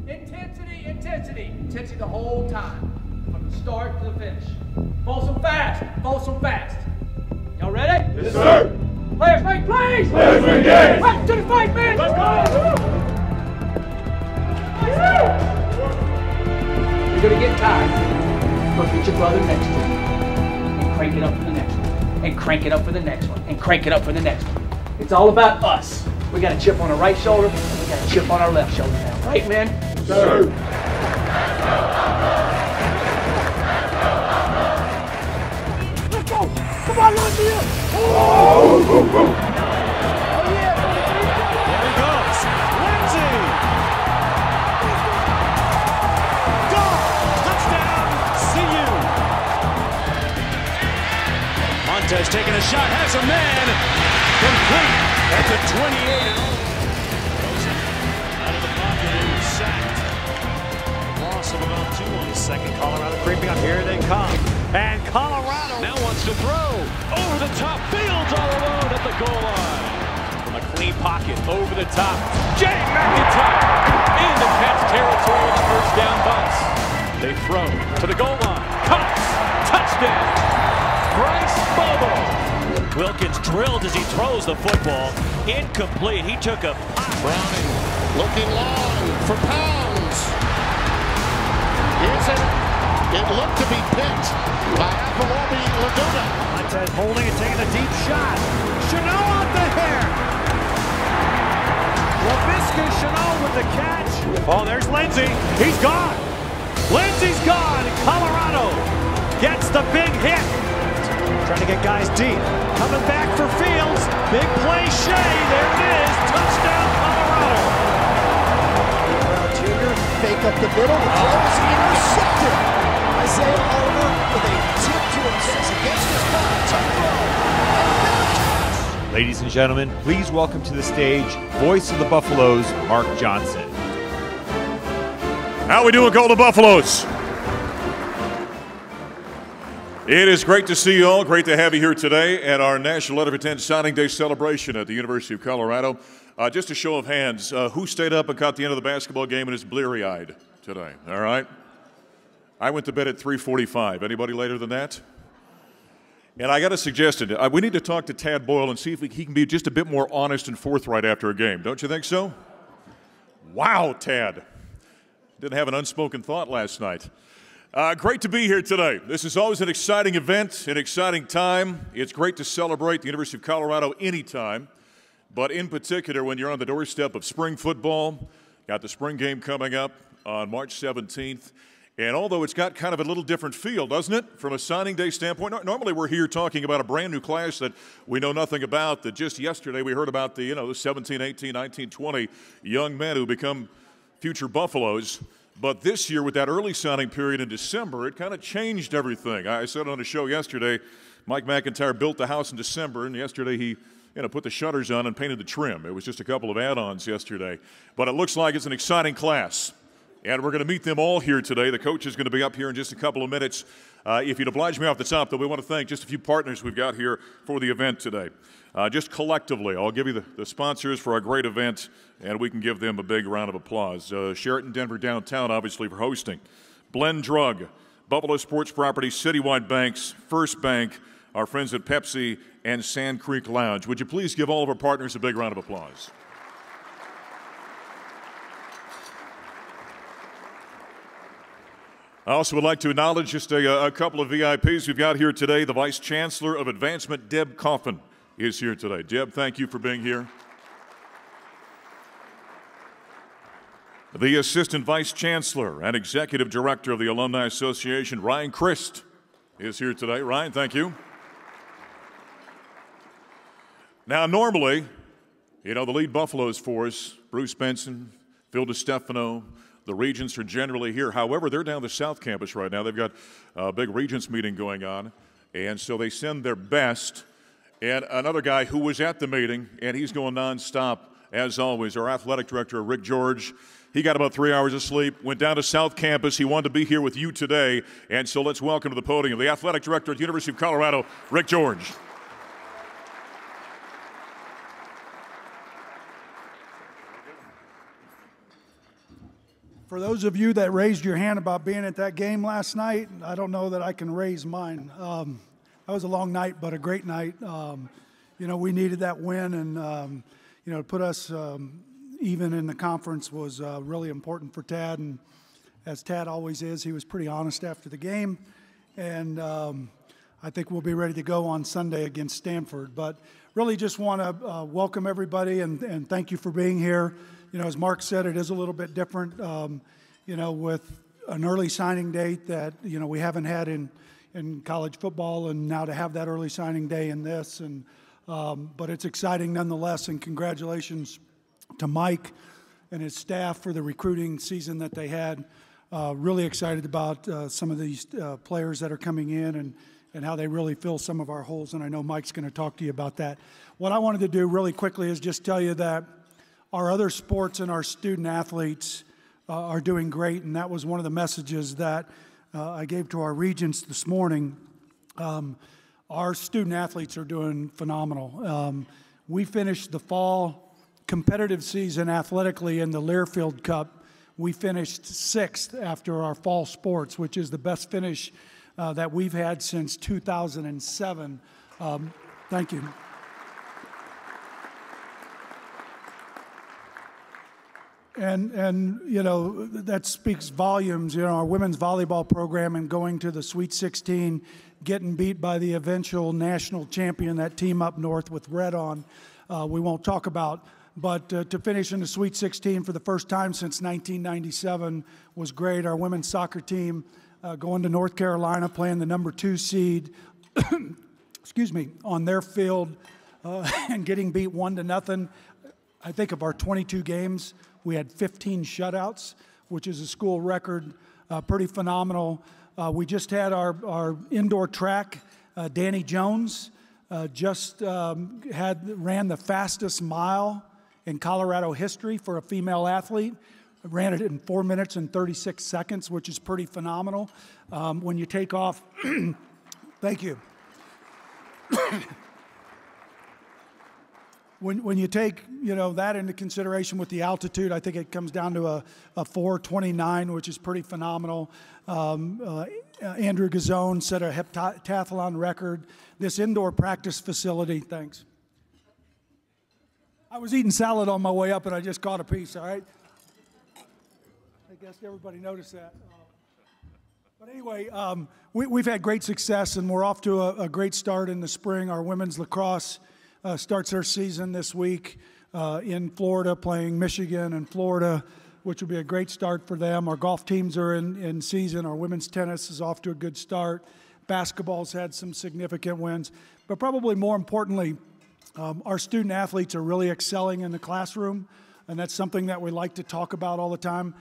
Intensity, intensity, intensity the whole time. From the start to the finish. Folsom fast, Folsom fast. Y'all ready? Yes, sir. Players make plays! Players make games! Back to the fight, man! Let's go! You're gonna get tired. Look at your brother next to you. And crank it up for the next one. And crank it up for the next one. And crank it up for the next one. It's all about us. We got a chip on our right shoulder, and we got a chip on our left shoulder now. Right, man? Sir. Let's go! Come on, Lindsay! Oh, oh, oh. Yeah! There he goes. Lindsay! Goal! Touchdown! CU! Montez taking a shot, has a man. Complete at the 28. Out of the pocket and sacked. Loss of about 2 on the second. Colorado creeping up. Here they come. And Colorado now wants to throw. Over the top. Fields all alone at the goal line. From a clean pocket. Over the top. Jay McIntyre into catch territory with the first down bounce. They throw to the goal line. Cox. Touchdown. Bryce Bobo. Wilkins drilled as he throws the football. Incomplete. He took a pop. Browning looking long for Pounds. Is it? It looked to be picked by Apollobi Laguna. Montez holding and taking a deep shot. Chanel on the hair. LaVisca Chanel with the catch. Oh, there's Lindsay. He's gone. Lindsay's gone. Colorado gets the big hit. Trying to get guys deep. Coming back for Fields. Big play, Shea. There it is. Touchdown, Colorado. Brown Jr. fake up the middle. The throw is intercepted. Isaiah Oliver with a tip to him. Against his back. Tough throw. Ladies and gentlemen, please welcome to the stage, voice of the Buffaloes, Mark Johnson. How we doing, Golden Buffaloes? It is great to see you all. Great to have you here today at our National Letter of Intent Signing Day celebration at the University of Colorado. Just a show of hands, who stayed up and caught the end of the basketball game and is bleary-eyed today? All right. I went to bed at 3:45. Anybody later than that? And I got a suggestion. We need to talk to Tad Boyle and see if he can be just a bit more honest and forthright after a game. Don't you think so? Wow, Tad. Didn't have an unspoken thought last night. Great to be here today. This is always an exciting event, an exciting time. It's great to celebrate the University of Colorado anytime, but in particular when you're on the doorstep of spring football. Got the spring game coming up on March 17th. And although it's got kind of a little different feel, doesn't it, from a signing day standpoint? Normally we're here talking about a brand new class that we know nothing about, that just yesterday we heard about the 17, 18, 19, 20 young men who become future Buffaloes. But this year, with that early signing period in December, it kind of changed everything. I said on the show yesterday, Mike McIntyre built the house in December, and yesterday he put the shutters on and painted the trim. It was just a couple of add-ons yesterday. But it looks like it's an exciting class. And we're going to meet them all here today. The coach is going to be up here in just a couple of minutes. If you'd oblige me off the top, though, we want to thank just a few partners we've got here for the event today. Just collectively, I'll give you the sponsors for our great event, and we can give them a big round of applause. Sheraton Denver Downtown, obviously, for hosting. Blend Drug, Buffalo Sports Properties, Citywide Banks, First Bank, our friends at Pepsi, and Sand Creek Lounge. Would you please give all of our partners a big round of applause? I also would like to acknowledge just a couple of VIPs we've got here today. The Vice Chancellor of Advancement, Deb Coffin, is here today. Deb, thank you for being here. The Assistant Vice Chancellor and Executive Director of the Alumni Association, Ryan Christ, is here today. Ryan, thank you. Now, normally, the lead Buffaloes for us, Bruce Benson, Phil DiStefano, the Regents are generally here. However, they're down the South Campus right now. They've got a big Regents meeting going on, and so they send their best. And another guy who was at the meeting, and he's going nonstop, as always, our athletic director, Rick George. He got about 3 hours of sleep, went down to South Campus. He wanted to be here with you today, and so let's welcome to the podium the athletic director at the University of Colorado, Rick George. For those of you that raised your hand about being at that game last night, I don't know that I can raise mine. That was a long night, but a great night. You know, we needed that win, and you know, to put us even in the conference was really important for Tad. And as Tad always is, he was pretty honest after the game, and I think we'll be ready to go on Sunday against Stanford. But really just want to welcome everybody and thank you for being here. You know, as Mark said, it is a little bit different, you know, with an early signing date that, you know, we haven't had in college football, and now to have that early signing day in this. And but it's exciting nonetheless, and congratulations to Mike and his staff for the recruiting season that they had. Really excited about some of these players that are coming in and how they really fill some of our holes, and I know Mike's going to talk to you about that. What I wanted to do really quickly is just tell you that our other sports and our student athletes are doing great, and that was one of the messages that I gave to our regents this morning. Our student athletes are doing phenomenal. We finished the fall competitive season athletically in the Learfield Cup. We finished 6th after our fall sports, which is the best finish that we've had since 2007. Thank you. And you know, that speaks volumes. You know, our women's volleyball program and going to the Sweet 16, getting beat by the eventual national champion, that team up north with red on, we won't talk about. But to finish in the Sweet 16 for the first time since 1997 was great. Our women's soccer team going to North Carolina, playing the number 2 seed, excuse me, on their field and getting beat 1-0. I think of our 22 games, we had 15 shutouts, which is a school record, pretty phenomenal. We just had our indoor track. Danny Jones just ran the fastest mile in Colorado history for a female athlete. Ran it in 4 minutes and 36 seconds, which is pretty phenomenal. When you take off, thank you. When you take, you know, that into consideration with the altitude, I think it comes down to a 4:29, which is pretty phenomenal. Andrew Gazzone set a heptathlon record. This indoor practice facility, thanks. I was eating salad on my way up, and I just caught a piece, all right? I guess everybody noticed that. But anyway, we've had great success, and we're off to a great start in the spring. Our women's lacrosse starts their season this week in Florida, playing Michigan and Florida, which will be a great start for them. Our golf teams are in season. Our women's tennis is off to a good start. Basketball's had some significant wins. But probably more importantly, our student athletes are really excelling in the classroom, and that's something that we like to talk about all the time.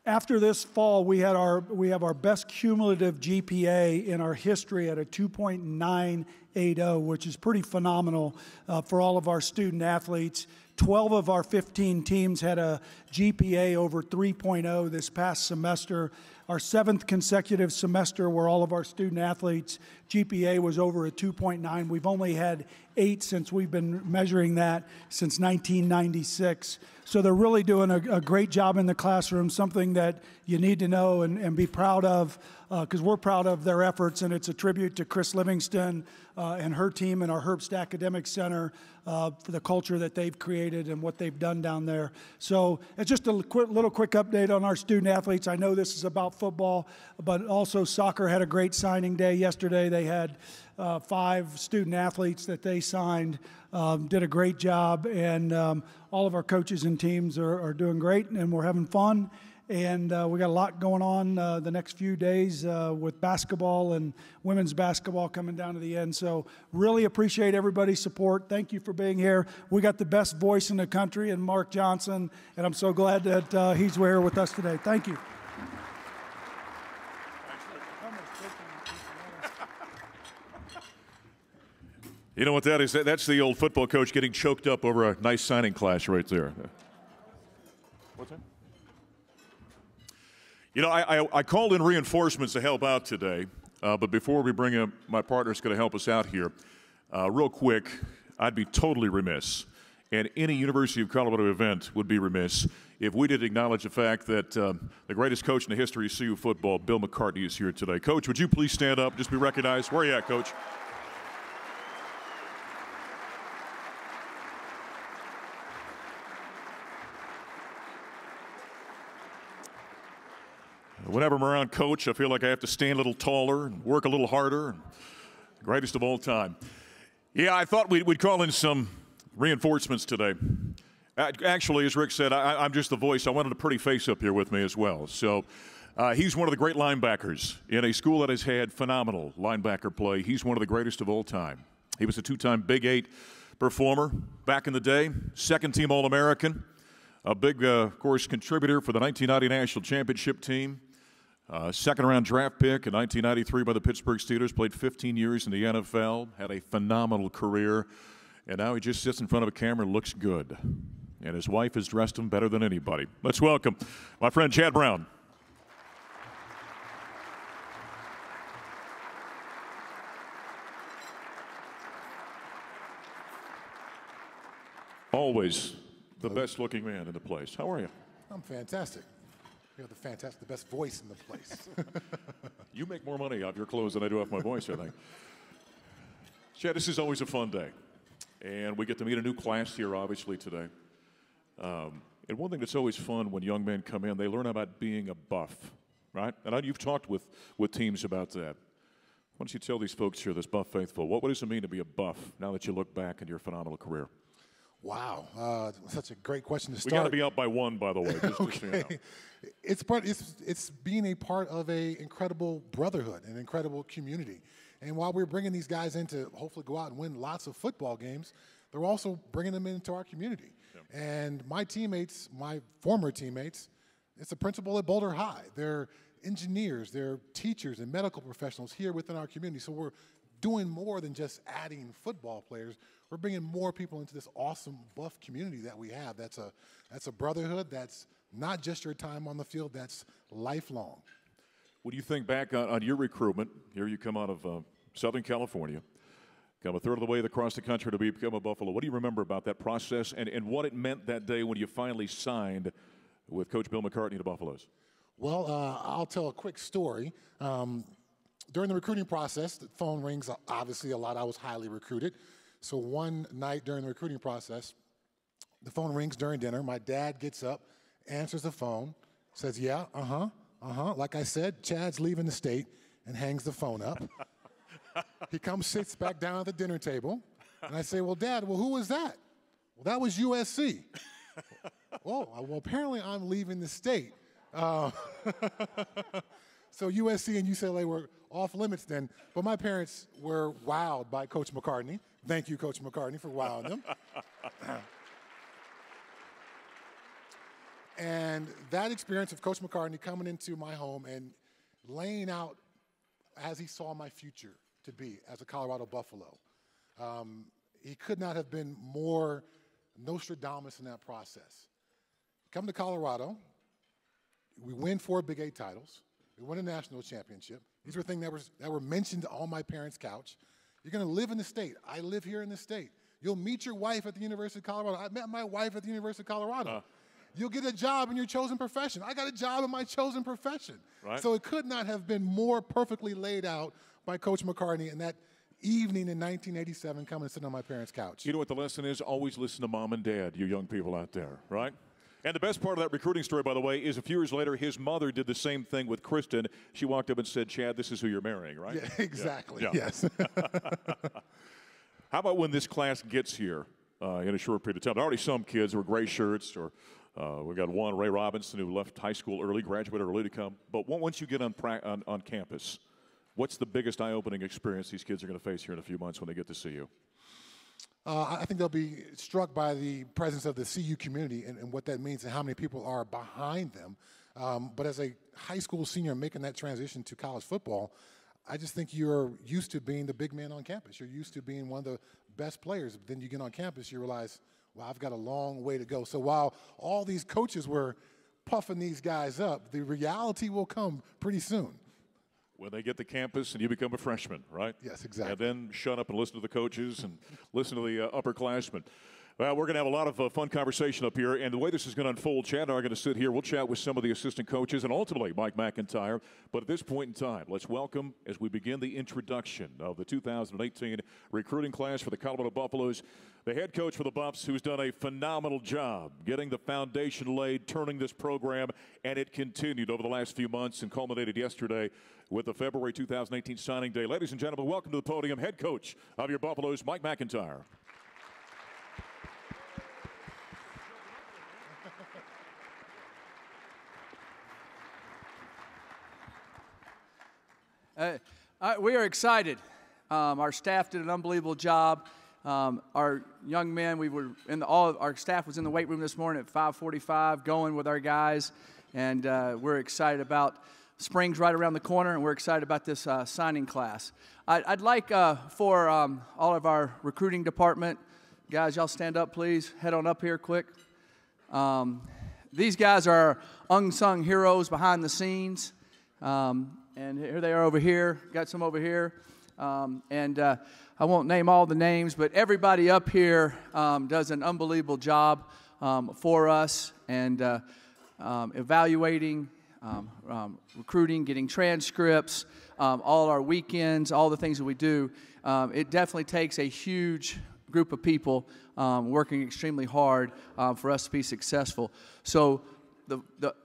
After this fall, we have our best cumulative GPA in our history at a 2.980, which is pretty phenomenal for all of our student athletes. 12 of our 15 teams had a GPA over 3.0 this past semester. Our 7th consecutive semester where all of our student athletes' GPA was over a 2.9. We've only had 8 since we've been measuring that since 1996. So they're really doing a great job in the classroom, something that you need to know and be proud of, because we're proud of their efforts, and it's a tribute to Chris Livingston and her team and our Herbst Academic Center for the culture that they've created and what they've done down there. So it's just a little quick update on our student athletes. I know this is about football, but also soccer had a great signing day yesterday. They had 5 student athletes that they signed, did a great job, and all of our coaches and teams are doing great, and we're having fun. And we got a lot going on the next few days with basketball and women's basketball coming down to the end. So really appreciate everybody's support. Thank you for being here. We got the best voice in the country in Mark Johnson, and I'm so glad that he's here with us today. Thank you. You know what that is? That's the old football coach getting choked up over a nice signing class right there. What's that? You know, I called in reinforcements to help out today, but before we bring up my partner who's going to help us out here, real quick, I'd be totally remiss, and any University of Colorado event would be remiss, if we did acknowledge the fact that the greatest coach in the history of CU football, Bill McCartney, is here today. Coach, would you please stand up, just be recognized? Where are you at, Coach? Whenever I'm around Coach, I feel like I have to stand a little taller and work a little harder. Greatest of all time. Yeah, I thought we'd call in some reinforcements today. Actually, as Rick said, I'm just the voice. I wanted a pretty face up here with me as well. So he's one of the great linebackers in a school that has had phenomenal linebacker play. He's one of the greatest of all time. He was a two-time Big 8 performer back in the day, second-team All-American, a big, of course, contributor for the 1990 National Championship team. Second-round draft pick in 1993 by the Pittsburgh Steelers, played 15 years in the NFL, had a phenomenal career, and now he just sits in front of a camera and looks good. And his wife has dressed him better than anybody. Let's welcome my friend Chad Brown. Always the best-looking man in the place. How are you? I'm fantastic. You have the best voice in the place. You make more money off your clothes than I do off my voice, I think. Chad, this is always a fun day. And we get to meet a new class here, obviously, today. And one thing that's always fun when young men come in, they learn about being a buff, right? And I know you've talked with teams about that. Why don't you tell these folks here, this Buff Faithful, what does it mean to be a buff now that you look back in your phenomenal career? Wow, such a great question to start. We got to be up by one, by the way. Just okay. So you know. It's being a part of an incredible brotherhood, an incredible community. And while we're bringing these guys in to hopefully go out and win lots of football games, they're also bringing them into our community. Yeah. And my teammates, my former teammates, it's a principal at Boulder High. They're engineers, they're teachers and medical professionals here within our community. So we're doing more than just adding football players. We're bringing more people into this awesome Buff community that we have. That's a brotherhood. That's not just your time on the field. That's lifelong. When you think back on your recruitment, here you come out of Southern California, come a third of the way across the country to become a Buffalo. What do you remember about that process and what it meant that day when you finally signed with Coach Bill McCartney to the Buffaloes? Well, I'll tell a quick story. During the recruiting process, the phone rings obviously a lot. I was highly recruited. So one night during the recruiting process, the phone rings during dinner. My dad gets up, answers the phone, says, yeah, like I said, Chad's leaving the state, and hangs the phone up. He comes, sits back down at the dinner table, and I say, well, Dad, who was that? Well, that was USC. Well, apparently I'm leaving the state. So USC and UCLA were off limits then, but my parents were wowed by Coach McCartney. Thank you, Coach McCartney, for wowing them. And that experience of Coach McCartney coming into my home and laying out as he saw my future to be as a Colorado Buffalo, he could not have been more Nostradamus in that process. Come to Colorado, we win 4 Big 8 titles. We won a national championship. These were things that were mentioned on my parents' couch. You're going to live in the state. I live here in the state. You'll meet your wife at the University of Colorado. I met my wife at the University of Colorado. You'll get a job in your chosen profession. I got a job in my chosen profession. Right. So it could not have been more perfectly laid out by Coach McCartney in that evening in 1987 coming and sitting on my parents' couch. You know what the lesson is? Always listen to mom and dad, you young people out there, right? And the best part of that recruiting story, by the way, is a few years later, his mother did the same thing with Kristen. She walked up and said, Chad, this is who you're marrying, right? Yeah, exactly, yeah. Yes. How about when this class gets here in a short period of time? There are already some kids who are gray shirts, or we've got one, Ray Robinson, who left high school early, graduated early to come. But once you get on campus, what's the biggest eye-opening experience these kids are going to face here in a few months when they get to see you? I think they'll be struck by the presence of the CU community and what that means and how many people are behind them. But as a high school senior making that transition to college football, I just think you're used to being the big man on campus. You're used to being one of the best players. But then you get on campus, you realize, well, I've got a long way to go. So while all these coaches were puffing these guys up, the reality will come pretty soon. When they get to campus and you become a freshman, right? Yes, exactly. And then shut up and listen to the coaches and listen to the upperclassmen. Well, we're going to have a lot of fun conversation up here, and the way this is going to unfold, Chad and I are going to sit here. We'll chat with some of the assistant coaches and ultimately Mike McIntyre. But at this point in time, let's welcome, as we begin the introduction of the 2018 recruiting class for the Colorado Buffaloes, the head coach for the Buffs, who's done a phenomenal job getting the foundation laid, turning this program, and it continued over the last few months and culminated yesterday with the February 2018 signing day. Ladies and gentlemen, welcome to the podium, head coach of your Buffaloes, Mike McIntyre. We are excited. Our staff did an unbelievable job. Our young men, our staff was in the weight room this morning at 5:45, going with our guys, and we're excited about spring's right around the corner, and we're excited about this signing class. I'd like for all of our recruiting department guys, y'all stand up, please. Head on up here, quick. These guys are unsung heroes behind the scenes. And here they are over here. Got some over here. I won't name all the names, but everybody up here does an unbelievable job for us and evaluating, recruiting, getting transcripts, all our weekends, all the things that we do. It definitely takes a huge group of people working extremely hard for us to be successful. So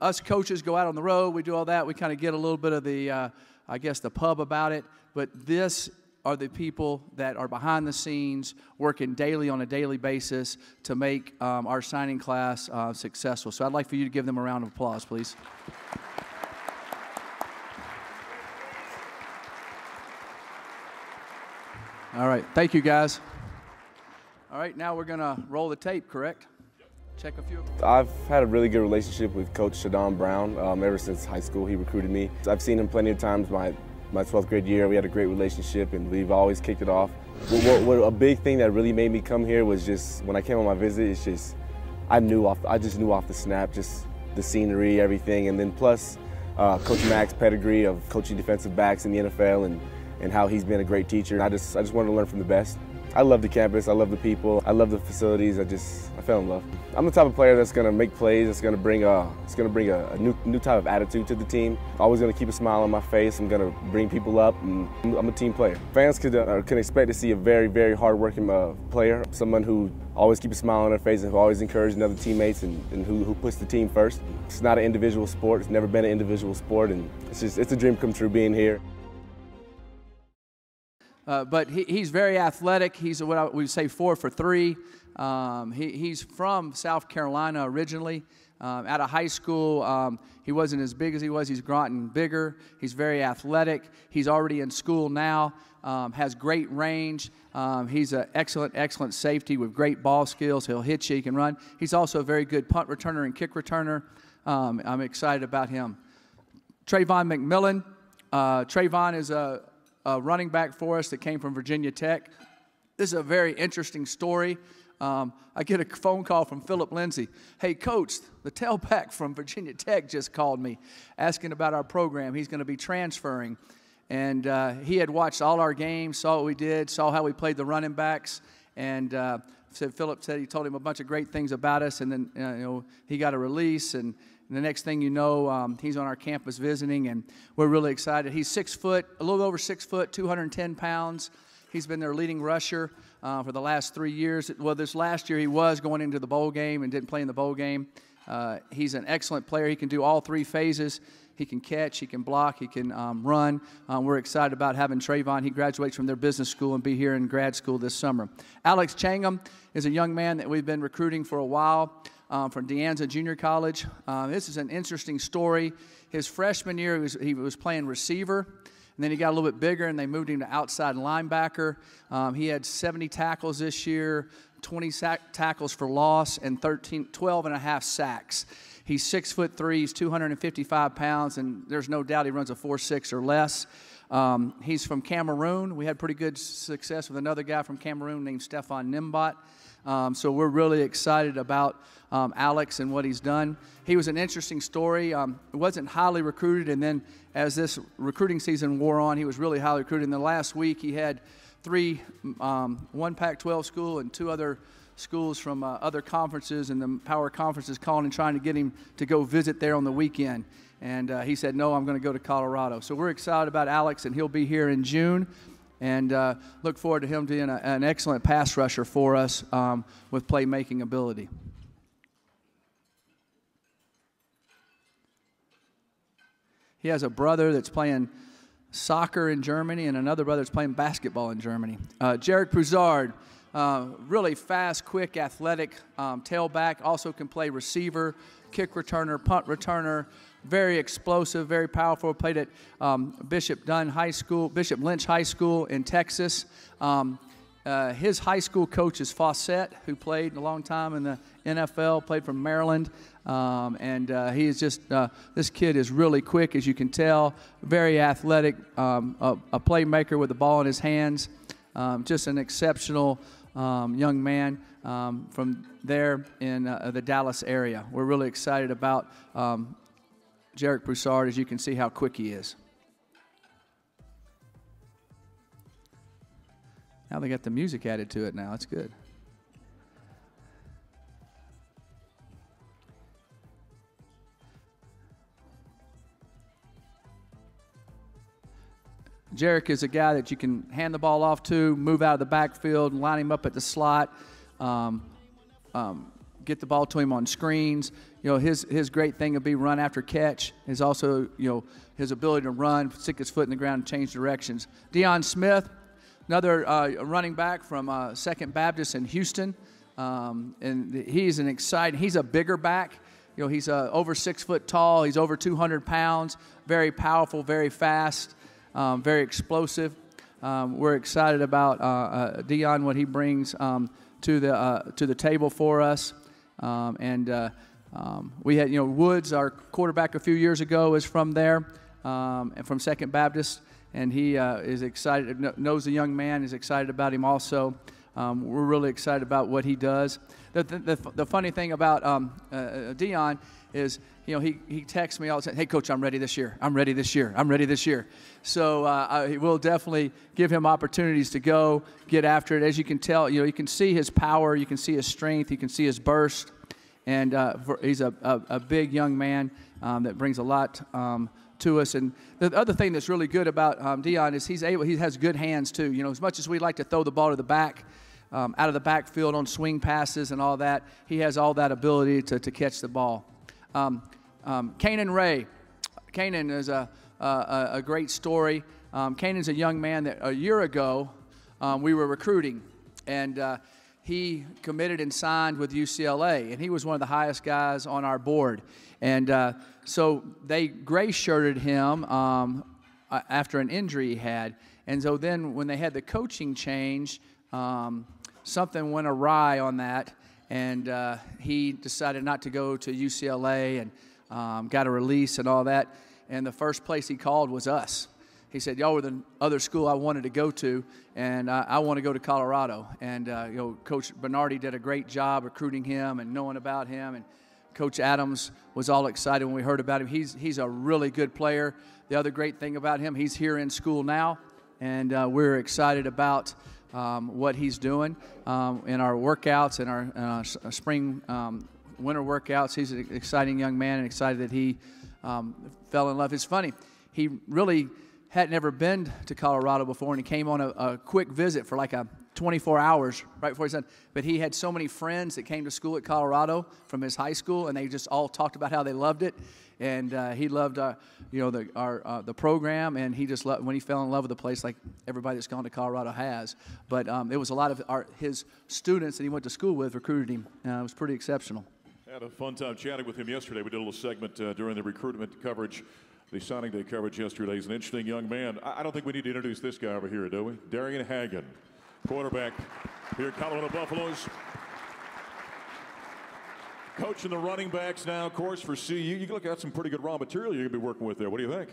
us coaches go out on the road, we do all that, we kind of get a little bit of the, I guess, the pub about it, but this are the people that are behind the scenes working daily on a daily basis to make our signing class successful. So I'd like for you to give them a round of applause, please. All right, thank you, guys. All right, now we're going to roll the tape, correct? Check a few. I've had a really good relationship with Coach Shadon Brown ever since high school. He recruited me. I've seen him plenty of times my 12th grade year. We had a great relationship, and we've always kicked it off. What a big thing that really made me come here was just when I came on my visit, it's just I just knew off the snap, just the scenery, everything, and then plus Coach Mack's pedigree of coaching defensive backs in the NFL and how he's been a great teacher. I just wanted to learn from the best. I love the campus, I love the people, I love the facilities. I fell in love. I'm the type of player that's going to make plays, that's going to bring a new type of attitude to the team. Always going to keep a smile on my face. I'm going to bring people up, and I'm a team player. Fans can expect to see a very, very hard-working player, someone who always keeps a smile on their face and who always encourages other teammates and who puts the team first. It's not an individual sport. It's never been an individual sport, and it's a dream come true being here. But he's very athletic. He's what we say 4 for 3. He's from South Carolina originally. Out of high school, he wasn't as big as he was. He's gotten bigger. He's very athletic. He's already in school now. Has great range. He's an excellent safety with great ball skills. He'll hit you. He can run. He's also a very good punt returner and kick returner. I'm excited about him. Trayvon McMillan. Trayvon is a running back for us that came from Virginia Tech. This is a very interesting story. I get a phone call from Philip Lindsay. Hey, Coach, the tailback from Virginia Tech just called me asking about our program. He's going to be transferring. And he had watched all our games, saw what we did, saw how we played the running backs, and Philip said he told him a bunch of great things about us, and then he got a release, and the next thing you know, he's on our campus visiting, and we're really excited. He's 6 foot, a little over 6 foot, 210 pounds. He's been their leading rusher for the last 3 years. Well, this last year he was going into the bowl game and didn't play in the bowl game. He's an excellent player. He can do all 3 phases. He can catch, he can block, he can run. We're excited about having Trayvon. He graduates from their business school and be here in grad school this summer. Alex Changham is a young man that we've been recruiting for a while. From De Anza Junior College. This is an interesting story. His freshman year, he was playing receiver, and then he got a little bit bigger, and they moved him to outside linebacker. He had 70 tackles this year, 20 tackles for loss, and 12 and a half sacks. He's 6'3", he's 255 pounds, and there's no doubt he runs a 4.6 or less. He's from Cameroon. We had pretty good success with another guy from Cameroon named Stefan Nimbot. So we're really excited about Alex and what he's done. He was an interesting story. Wasn't highly recruited, and then as this recruiting season wore on, he was really highly recruited. In the last week, he had one Pac-12 school and 2 other schools from other conferences and the power conferences calling and trying to get him to go visit there on the weekend. And he said, no, I'm going to go to Colorado. So we're excited about Alex, and he'll be here in June. And look forward to him being an excellent pass rusher for us with playmaking ability. He has a brother that's playing soccer in Germany and another brother that's playing basketball in Germany. Jarek Broussard, really fast, quick, athletic tailback, also can play receiver, kick returner, punt returner, very explosive, very powerful. Played at Bishop Lynch High School in Texas. His high school coach is Fawcett, who played a long time in the NFL, played from Maryland. He is just, this kid is really quick, as you can tell, very athletic, a playmaker with the ball in his hands, just an exceptional young man from there in the Dallas area. We're really excited about Jarek Broussard, as you can see how quick he is. Now they got the music added to it now. That's good. Jarek is a guy that you can hand the ball off to, move out of the backfield, line him up at the slot, get the ball to him on screens. You know, his great thing would be run after catch. Is also, you know, his ability to run, stick his foot in the ground, and change directions. Deion Smith, another running back from Second Baptist in Houston, and he's a bigger back. You know, he's over 6 foot tall. He's over 200 pounds. Very powerful, very fast, very explosive. We're excited about Deion, what he brings to the table for us. We had, you know, Woods, our quarterback a few years ago, is from there, and from Second Baptist, and he is excited, knows the young man, is excited about him also. We're really excited about what he does. The funny thing about Deion is, you know, he texts me all the time, hey, Coach, I'm ready this year. I'm ready this year. I'm ready this year. So we'll definitely give him opportunities to go get after it. As you can tell, you know, you can see his power, you can see his strength, you can see his burst, and he's a big young man that brings a lot to us. And the other thing that's really good about Deion is he has good hands too. You know, as much as we like to throw the ball to the back, out of the backfield on swing passes and all that, he has all that ability to catch the ball. Kanan Ray. Kanan is a great story. Kanan's a young man that a year ago we were recruiting, and he committed and signed with UCLA, and he was one of the highest guys on our board. And so they gray-shirted him after an injury he had. And so then when they had the coaching change, something went awry on that, and he decided not to go to UCLA and got a release and all that. And the first place he called was us. He said, y'all were the other school I wanted to go to, and I want to go to Colorado. And you know, Coach Bernardi did a great job recruiting him and knowing about him. And Coach Adams was all excited when we heard about him. He's a really good player. The other great thing about him, he's here in school now, and we're excited about what he's doing in our workouts and our spring, winter workouts. He's an exciting young man, and excited that he fell in love. It's funny, he really had never been to Colorado before, and he came on a quick visit for like 24 hours right before he said. But he had so many friends that came to school at Colorado from his high school, and they just all talked about how they loved it, and he loved you know, the program, and he just loved when he fell in love with the place, like everybody that's gone to Colorado has. But it was a lot of his students that he went to school with recruited him. It was pretty exceptional. Had a fun time chatting with him yesterday. We did a little segment during the recruitment coverage, the signing day coverage yesterday. He's an interesting young man. I don't think we need to introduce this guy over here, do we? Darian Hagan, quarterback here at Colorado Buffaloes. Coaching the running backs now, of course, for CU. You look at some pretty good raw material you're going to be working with there. What do you think?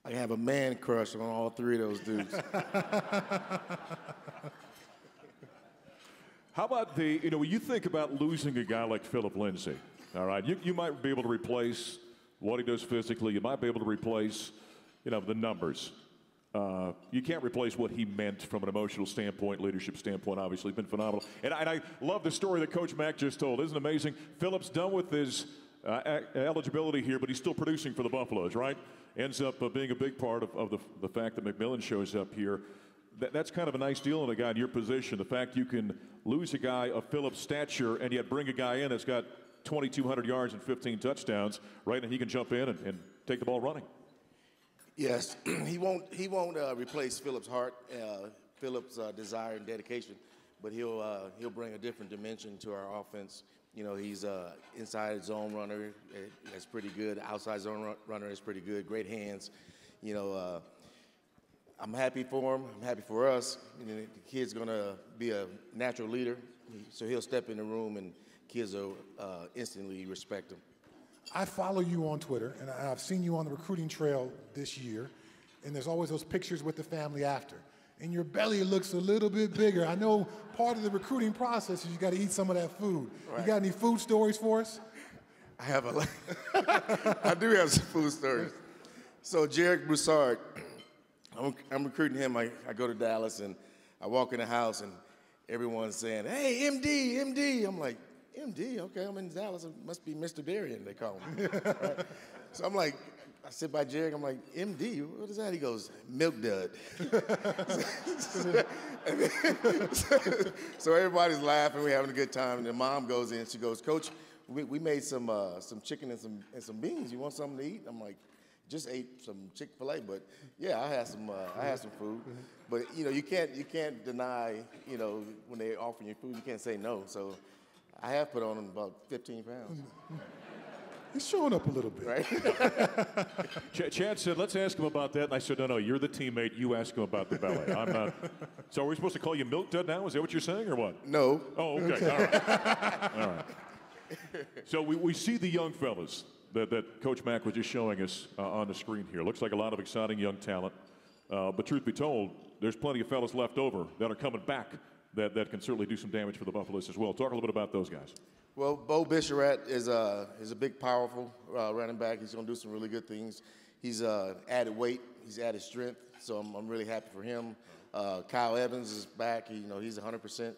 I have a man crush on all three of those dudes. How about when you think about losing a guy like Philip Lindsay, all right, you might be able to replace what he does physically. You might be able to replace, the numbers. you can't replace what he meant from an emotional standpoint, leadership standpoint. Obviously, been phenomenal. And I love the story that Coach Mack just told. Isn't it amazing? Phillips done with his eligibility here, but he's still producing for the Buffaloes, right? Ends up being a big part of the fact that McMillan shows up here. That's kind of a nice deal in a guy in your position. The fact you can lose a guy of Phillips' stature and yet bring a guy in that's got 2,200 yards and 15 touchdowns, right? And he can jump in and take the ball running. Yes, he won't replace Phillips' heart, Phillips' desire and dedication, but he'll bring a different dimension to our offense. You know, he's inside zone runner, that's pretty good. Outside zone runner is pretty good. Great hands. You know, I'm happy for him. I'm happy for us. You know, the kid's gonna be a natural leader, so he'll step in the room and kids will instantly respect him. I follow you on Twitter, and I've seen you on the recruiting trail this year, and there's always those pictures with the family after. And your belly looks a little bit bigger. I know part of the recruiting process is you got to eat some of that food. Right. You got any food stories for us? I have I do have some food stories. So Jarek Broussard, I'm recruiting him. I go to Dallas, and I walk in the house, and everyone's saying, "Hey, MD, MD." I'm like, MD, okay, I'm in Dallas. It must be Mr. Darian, they call him. Right? So I'm like, I sit by Jarek, I'm like, MD, what is that? He goes, Milk Dud. So everybody's laughing, we're having a good time, and the mom goes in, she goes, Coach, we made some chicken and some beans. You want something to eat? I'm like, just ate some Chick-fil-A, but yeah, I had some food. But you know, you can't deny, you know, when they offer you food, you can't say no. So I have put on about 15 pounds. He's showing up a little bit. Right? Chad said, let's ask him about that. And I said, no, you're the teammate. You ask him about the belly. I'm not. So are we supposed to call you Milk Dud now? Is that what you're saying or what? No. Oh, okay. All right. All right. So we see the young fellas that Coach Mack was just showing us on the screen here. Looks like a lot of exciting young talent. But truth be told, there's plenty of fellas left over that are coming back that can certainly do some damage for the Buffaloes as well. Talk a little bit about those guys. Well, Bo Bisharat is a big, powerful running back. He's going to do some really good things. He's added weight. He's added strength. So I'm really happy for him. Kyle Evans is back. He's 100%.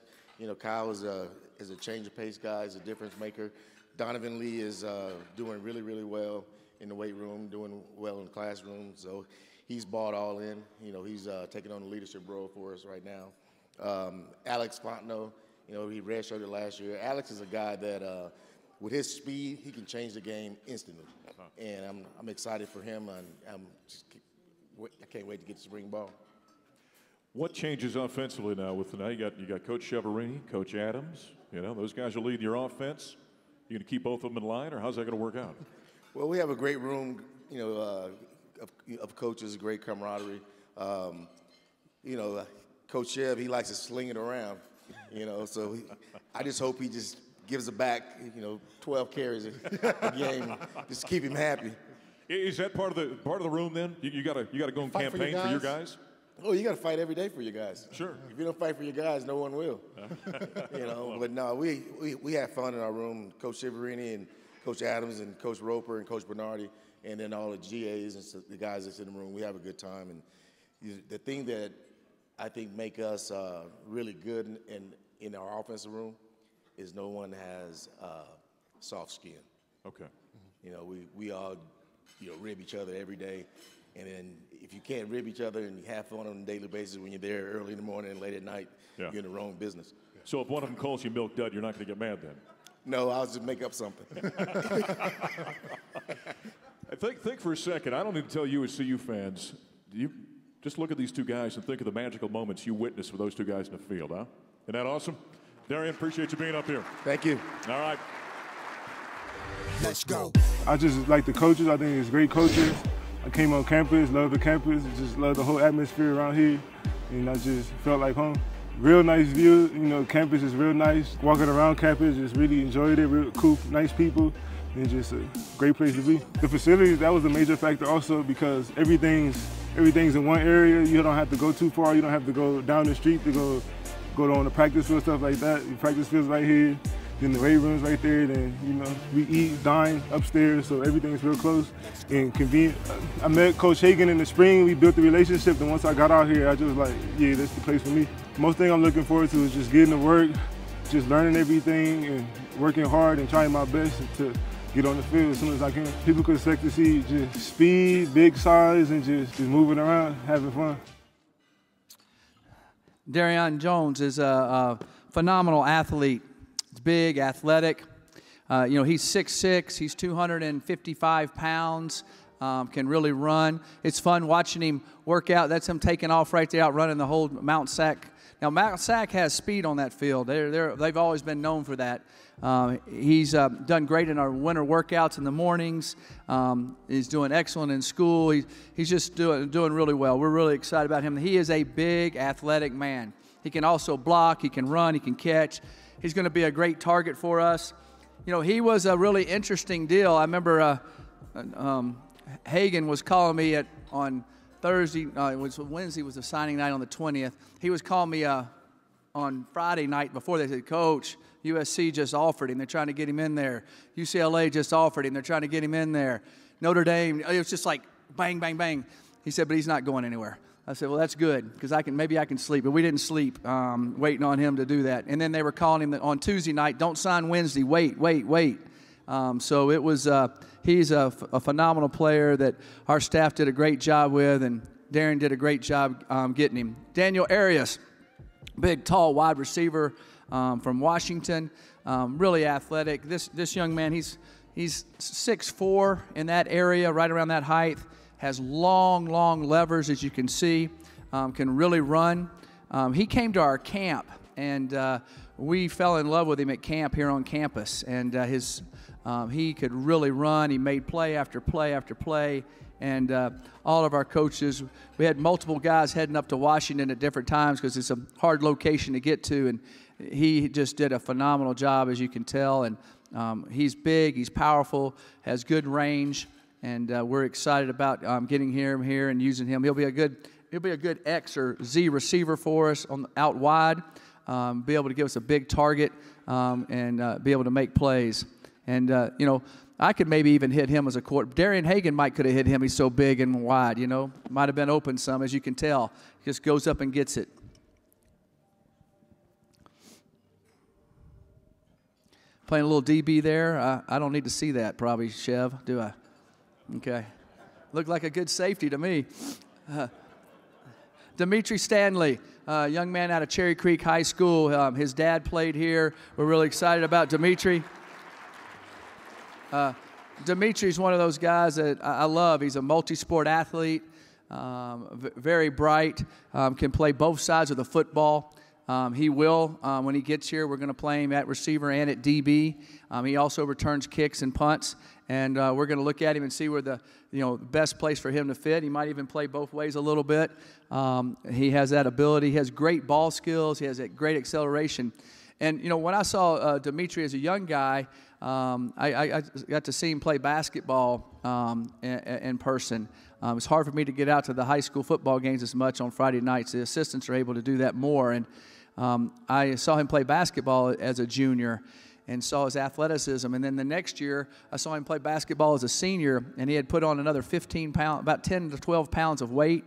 Kyle is a change of pace guy. He's a difference maker. Donovan Lee is doing really, really well in the weight room, doing well in the classroom. So he's bought all in. He's taking on the leadership role for us right now. Alex Fontenot, he redshirted last year. Alex is a guy that, with his speed, he can change the game instantly. And I'm excited for him. I can't wait to get the spring ball. What changes offensively now? You got Coach Cheverini, Coach Adams. Those guys are leading your offense. You going to keep both of them in line, or how's that going to work out? Well, we have a great room, of coaches, great camaraderie. Coach Chev, he likes to sling it around, so I just hope he just gives it back, 12 carries a game, just keep him happy. Is that part of the room then? You got to go and campaign for your guys? Oh, you got to fight every day for your guys. Sure. If you don't fight for your guys, no one will. But no, we have fun in our room. Coach Cheverini and Coach Adams and Coach Roper and Coach Bernardi, and then all the GAs and the guys that's in the room. We have a good time. And the thing that I think make us really good in our offensive room is no one has soft skin. Okay. We all rib each other every day. And then if you can't rib each other and you have fun on a daily basis when you're there early in the morning and late at night, you're in the wrong business. So if one of them calls you Milk Dud, you're not going to get mad then? No, I'll just make up something. Think for a second. I don't need to tell you as CU fans, you just look at these two guys and think of the magical moments you witnessed with those two guys in the field, huh? Isn't that awesome? Darian, appreciate you being up here. Thank you. All right. Let's go. I just like the coaches. I think it's great coaches. I came on campus, love the campus, just love the whole atmosphere around here, and I just felt like home. Real nice view, campus is real nice. Walking around campus, just really enjoyed it, real cool, nice people, and just a great place to be. The facilities, that was a major factor also because everything's in one area. You don't have to go too far. You don't have to go down the street to go on the practice field, stuff like that. The practice field's right here. Then the weight room's right there. Then, you know, we eat, dine upstairs, so everything's real close and convenient. I met Coach Hagan in the spring. We built the relationship, and once I got out here, I just like, yeah, that's the place for me. Most thing I'm looking forward to is just getting to work, just learning everything and working hard and trying my best to get on the field as soon as I can. People could expect to see just speed, big size, and just moving around, having fun. Darian Jones is a phenomenal athlete. He's big, athletic. You know, he's 6'6", he's 255 pounds, can really run. It's fun watching him work out. That's him taking off right there, out running the whole Mount Sac. Now, Mount Sac has speed on that field. They've always been known for that. He's done great in our winter workouts in the mornings. He's doing excellent in school. He's just doing really well. We're really excited about him. He is a big, athletic man. He can also block. He can run. He can catch. He's going to be a great target for us. You know, he was a really interesting deal. I remember Hagan was calling me on Thursday. It was Wednesday was the signing night on the 20th. He was calling me on Friday night before. They said, Coach, USC just offered him. They're trying to get him in there. UCLA just offered him. They're trying to get him in there. Notre Dame. It was just like bang, bang, bang. He said, but he's not going anywhere. I said, well, that's good because maybe I can sleep. But we didn't sleep waiting on him to do that. And then they were calling him on Tuesday night, don't sign Wednesday. Wait. So it was he's a phenomenal player that our staff did a great job with, and Darren did a great job getting him. Daniel Arias, big, tall, wide receiver from Washington, really athletic. This young man, he's 6'4" in that area, right around that height. Has long levers, as you can see, can really run. He came to our camp, and we fell in love with him at camp here on campus. And he could really run. He made play after play after play. And all of our coaches, we had multiple guys heading up to Washington at different times because it's a hard location to get to. And he just did a phenomenal job, as you can tell. And he's big, he's powerful, has good range. And we're excited about getting him here and using him. He'll be a good X or Z receiver for us out wide. Be able to give us a big target and be able to make plays. And you know, I could maybe even hit him as a quarterback. Darian Hagan could have hit him. He's so big and wide. You know, might have been open some, as you can tell. He just goes up and gets it. Playing a little DB there. I don't need to see that probably, Chev, do I? Okay. Looked like a good safety to me. Dimitri Stanley, young man out of Cherry Creek High School. His dad played here. We're really excited about Dimitri. Dimitri's one of those guys that I love. He's a multi-sport athlete, very bright, can play both sides of the football. He will, when he gets here, we're going to play him at receiver and at DB. He also returns kicks and punts, and we're going to look at him and see where the best place for him to fit. He might even play both ways a little bit. He has that ability. He has great ball skills. He has a great acceleration. And, you know, when I saw Dimitri as a young guy, I got to see him play basketball in person. It's hard for me to get out to the high school football games as much on Friday nights. The assistants are able to do that more. And I saw him play basketball as a junior and saw his athleticism. And then the next year, I saw him play basketball as a senior, and he had put on another 15 pounds, about 10 to 12 pounds of weight.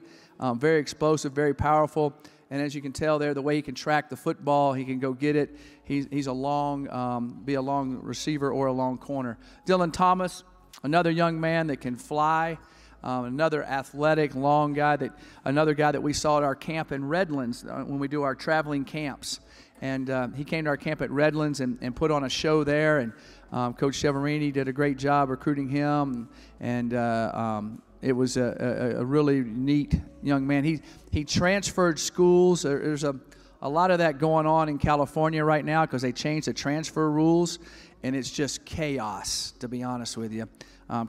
Very explosive, very powerful. And as you can tell there, the way he can track the football, he can go get it. He's a long, be a long receiver or a long corner. Dylan Thomas, another young man that can fly. Another athletic, long guy, another guy that we saw at our camp in Redlands when we do our traveling camps. And he came to our camp at Redlands and put on a show there. And Coach Cheverini did a great job recruiting him. And it was a really neat young man. He transferred schools. There's a lot of that going on in California right now because they changed the transfer rules. And it's just chaos, to be honest with you.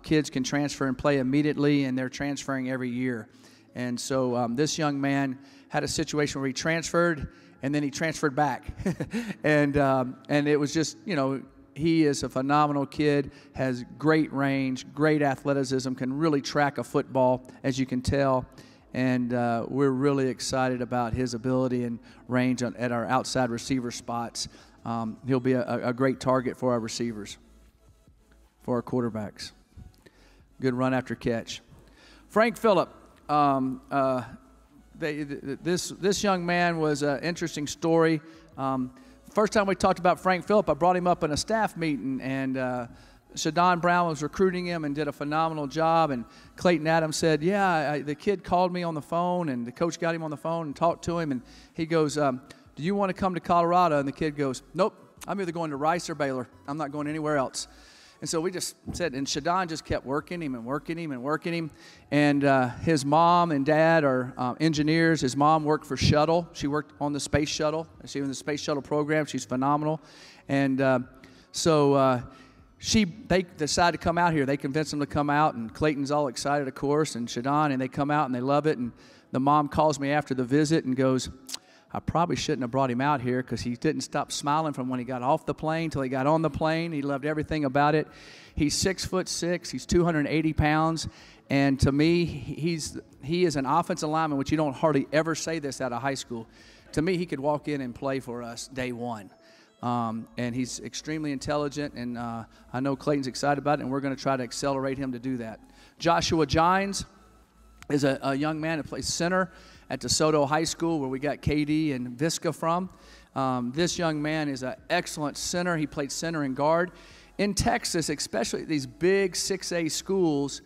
Kids can transfer and play immediately, and they're transferring every year. And so this young man had a situation where he transferred, and then he transferred back. and it was just, you know, he is a phenomenal kid, has great range, great athleticism, can really track a football, as you can tell. And we're really excited about his ability and range at our outside receiver spots. he'll be a great target for our receivers, for our quarterbacks. Good run after catch. Frank Phillip. This young man was an interesting story. First time we talked about Frank Phillip, I brought him up in a staff meeting, and Shadon Brown was recruiting him and did a phenomenal job. And Clayton Adams said, yeah, the kid called me on the phone, and the coach got him on the phone and talked to him. And he goes, do you want to come to Colorado? And the kid goes, nope, I'm either going to Rice or Baylor. I'm not going anywhere else. And so we just said, and Shadon just kept working him and working him and working him. And his mom and dad are engineers. His mom worked for Shuttle. She worked on the space shuttle. She was in the space shuttle program. She's phenomenal. And they decided to come out here. They convinced them to come out, and Clayton's all excited, of course, and Shadon, and they come out and they love it. And the mom calls me after the visit and goes, I probably shouldn't have brought him out here, because he didn't stop smiling from when he got off the plane till he got on the plane. He loved everything about it. He's 6'6". He's 280 pounds. And to me, he is an offensive lineman, which you don't hardly ever say this out of high school. To me, he could walk in and play for us day one. And he's extremely intelligent, and I know Clayton's excited about it, and we're going to try to accelerate him to do that. Joshua Gines is a young man that plays center at DeSoto High School, where we got KD and Visca from. This young man is an excellent center. He played center and guard. In Texas, especially these big 6A schools,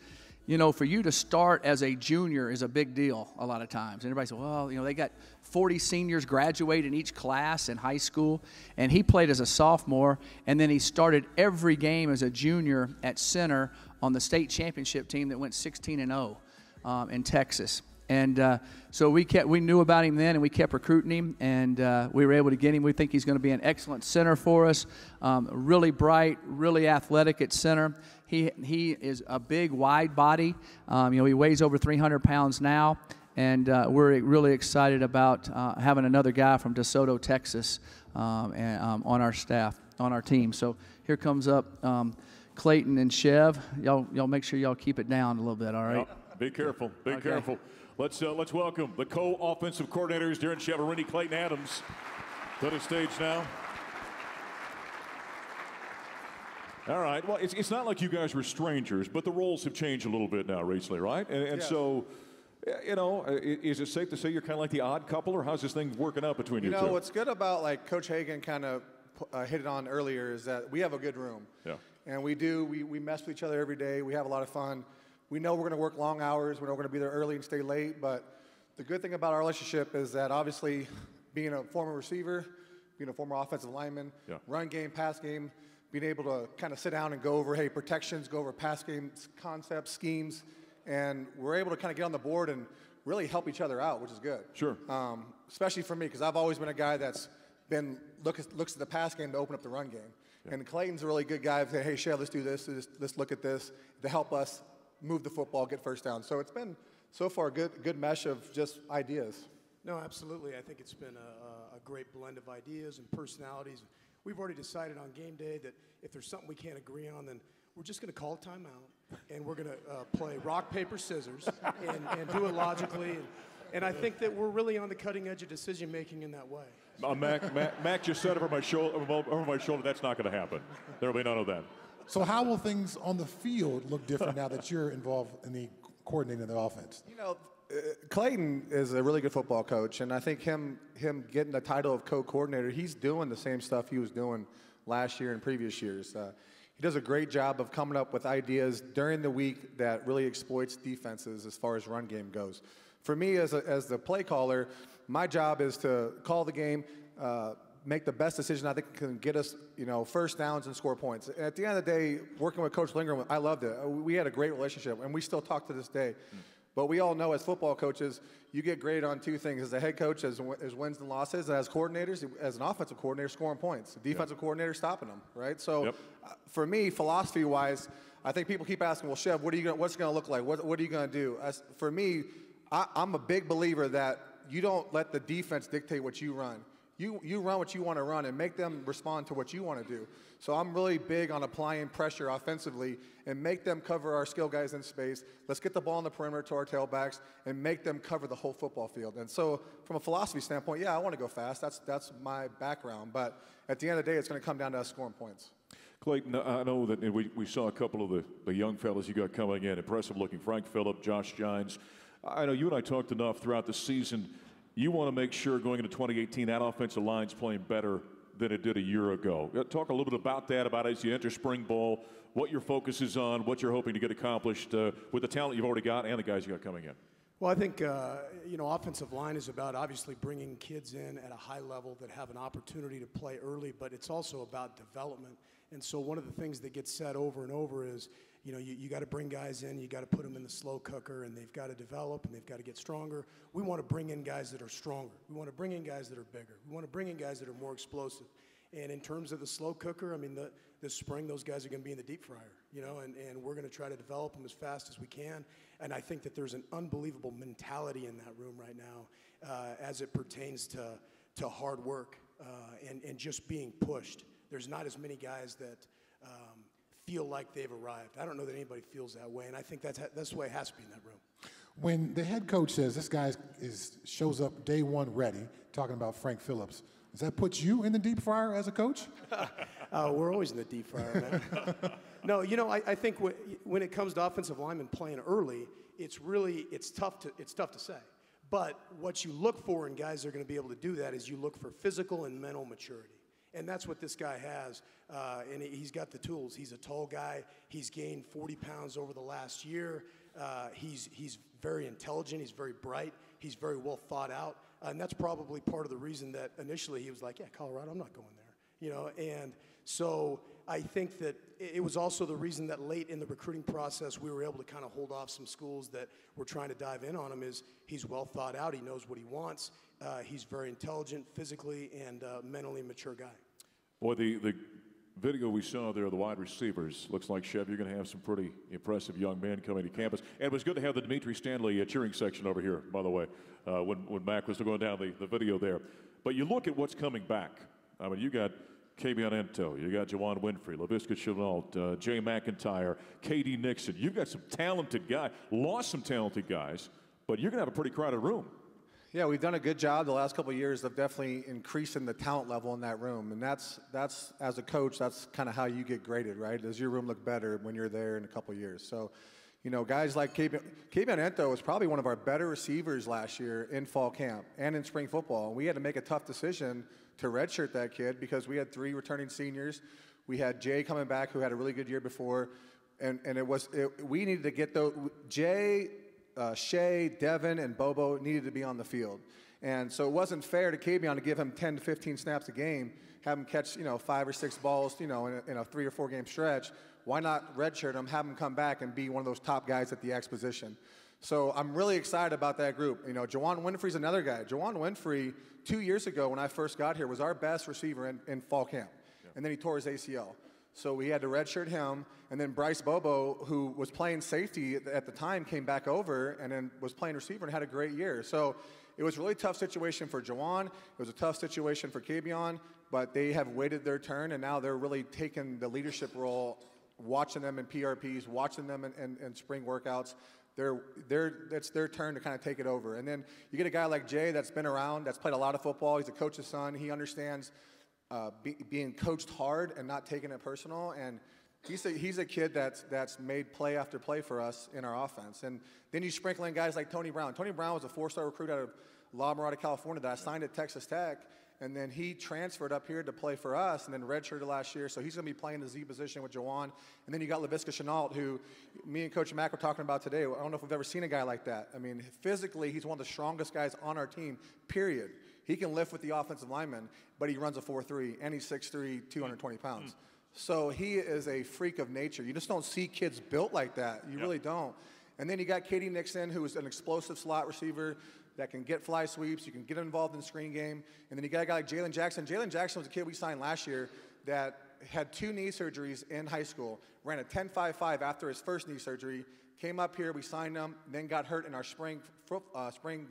you know, for you to start as a junior is a big deal a lot of times. And everybody says, well, you know, they got 40 seniors graduate in each class in high school. And he played as a sophomore, and then he started every game as a junior at center on the state championship team that went 16-0 in Texas. And so we knew about him then, and we kept recruiting him, and we were able to get him. We think he's going to be an excellent center for us. Really bright, really athletic at center. He is a big, wide body. You know, he weighs over 300 pounds now, and we're really excited about having another guy from DeSoto, Texas, on our staff, on our team. So here comes up Clayton and Chev. Y'all make sure y'all keep it down a little bit, all right? Yep. Be careful. Be Okay. careful. Let's welcome the co-offensive coordinators, Darren Chiaverini, Clayton Adams, to the stage now. All right. Well, it's not like you guys were strangers, but the roles have changed a little bit now recently, right? And so, you know, is it safe to say you're kind of like the odd couple, or how's this thing working out between you two? You know, what's good about, like, Coach Hagan kind of hit it on earlier is that we have a good room. Yeah. And we mess with each other every day. We have a lot of fun. We know we're going to work long hours. We know we're going to be there early and stay late. But the good thing about our relationship is that, obviously, being a former receiver, being a former offensive lineman, run game, pass game, being able to kind of sit down and go over, hey, protections, go over pass game concepts, schemes, and we're able to kind of get on the board and really help each other out, which is good. Sure. Especially for me, because I've always been a guy that's been looks at the pass game to open up the run game. Yeah. And Clayton's a really good guy to say, hey, Shea, let's do this, let's look at this, to help us move the football, get first down. So it's been, so far, a good mesh of just ideas. No, absolutely. I think it's been a great blend of ideas and personalities. We've already decided on game day that if there's something we can't agree on, then we're just going to call a timeout, and we're going to play rock, paper, scissors, and do it logically. And I think that we're really on the cutting edge of decision-making in that way. Mac just said over my shoulder, that's not going to happen. There will be none of that. So how will things on the field look different now that you're involved in the coordinating of the offense? You know, Clayton is a really good football coach, and I think him getting the title of co-coordinator, he's doing the same stuff he was doing last year and previous years. He does a great job of coming up with ideas during the week that really exploits defenses as far as run game goes. For me, as the play caller, my job is to call the game, make the best decision I think can get us, you know, first downs and score points. At the end of the day, working with Coach Lindgren, I loved it. We had a great relationship, and we still talk to this day. But we all know as football coaches, you get graded on two things. As a head coach, as wins and losses, and as coordinators, as an offensive coordinator, scoring points. Defensive coordinator, stopping them, right? So for me, philosophy-wise, I think people keep asking, well, Chev, what's it going to look like? What are you going to do? For me, I'm a big believer that you don't let the defense dictate what you run. You run what you want to run and make them respond to what you want to do. So I'm really big on applying pressure offensively and make them cover our skill guys in space. Let's get the ball on the perimeter to our tailbacks and make them cover the whole football field. And so from a philosophy standpoint, yeah, I want to go fast. That's my background. But at the end of the day, it's going to come down to us scoring points. Clayton, I know that we saw a couple of the young fellas you got coming in, impressive looking, Frank Phillip, Josh Gines. I know you and I talked enough throughout the season. You want to make sure going into 2018 that offensive line's playing better than it did a year ago. Talk a little bit about that, about as you enter spring ball, what your focus is on, what you're hoping to get accomplished with the talent you've already got and the guys you got coming in. Well, I think, offensive line is about obviously bringing kids in at a high level that have an opportunity to play early, but it's also about development. And so one of the things that gets said over and over is, you got to bring guys in, you got to put them in the slow cooker, and they've got to develop, and they've got to get stronger. We want to bring in guys that are stronger. We want to bring in guys that are bigger. We want to bring in guys that are more explosive. And in terms of the slow cooker, I mean, this spring, those guys are going to be in the deep fryer, and we're going to try to develop them as fast as we can. And I think that there's an unbelievable mentality in that room right now as it pertains to hard work and just being pushed. There's not as many guys that feel like they've arrived. I don't know that anybody feels that way, and I think that's the way it has to be in that room. When the head coach says this guy shows up day one ready, talking about Frank Phillips, does that put you in the deep fryer as a coach? We're always in the deep fryer, man. No, I think when it comes to offensive linemen playing early, it's tough to say. But what you look for in guys that are going to be able to do that is you look for physical and mental maturity. And that's what this guy has, and he's got the tools. He's a tall guy. He's gained 40 pounds over the last year. He's very intelligent. He's very bright. He's very well thought out, and that's probably part of the reason that initially he was like, yeah, Colorado, I'm not going there. And so I think that it was also the reason that late in the recruiting process we were able to kind of hold off some schools that were trying to dive in on him. Is he's well thought out. He knows what he wants. He's very intelligent, physically and mentally mature guy. Boy, the video we saw there of the wide receivers, looks like, Chev, you're going to have some pretty impressive young men coming to campus. And it was good to have the Dimitri Stanley cheering section over here, by the way, when Mac was going down the video there. But you look at what's coming back. I mean, you got Kabion Ento, you got Juwan Winfrey, Laviska Shenault, Jay McIntyre, K.D. Nixon. You've got some talented guys, lost some talented guys, but you're going to have a pretty crowded room. Yeah, we've done a good job the last couple of years of definitely increasing the talent level in that room. And that's as a coach, that's kind of how you get graded, right? Does your room look better when you're there in a couple of years? So, guys like Kabion Ento was probably one of our better receivers last year in fall camp and in spring football. And we had to make a tough decision to redshirt that kid because we had 3 returning seniors. We had Jay coming back who had a really good year before. And we needed to get those, Jay, Shea, Devin, and Bobo needed to be on the field. And so it wasn't fair to Kabion to give him 10 to 15 snaps a game, have him catch, 5 or 6 balls, in a 3 or 4 game stretch. Why not redshirt him, have him come back and be one of those top guys at the X position? So I'm really excited about that group. Juwan Winfrey's another guy. Juwan Winfrey, 2 years ago when I first got here, was our best receiver in fall camp. Yeah. And then he tore his ACL. So we had to redshirt him, and then Bryce Bobo, who was playing safety at the time, came back over and then was playing receiver and had a great year. So it was a really tough situation for Juwan. It was a tough situation for Kabion, but they have waited their turn, and now they're really taking the leadership role, watching them in PRPs, watching them in spring workouts. It's their turn to kind of take it over. And then you get a guy like Jay that's been around, that's played a lot of football. He's a coach's son. He understands being coached hard and not taking it personal, and he's a kid that's made play after play for us in our offense. And then you sprinkle in guys like Tony Brown. Tony Brown was a 4-star recruit out of La Mirada, California that I signed at Texas Tech, and then he transferred up here to play for us and then redshirted last year, so he's going to be playing the Z position with Juwan. And then you got Laviska Shenault, who me and Coach Mack were talking about today. I don't know if we've ever seen a guy like that. I mean, physically, he's one of the strongest guys on our team, period. He can lift with the offensive lineman, but he runs a 4.3, and he's 6'3", 220 pounds. So he is a freak of nature. You just don't see kids built like that. You really don't. And then you got K.D. Nixon, who is an explosive slot receiver that can get fly sweeps. You can get involved in the screen game. And then you got a guy like Jalen Jackson. Jalen Jackson was a kid we signed last year that had 2 knee surgeries in high school, ran a 10.55 after his first knee surgery, came up here, we signed him, then got hurt in our spring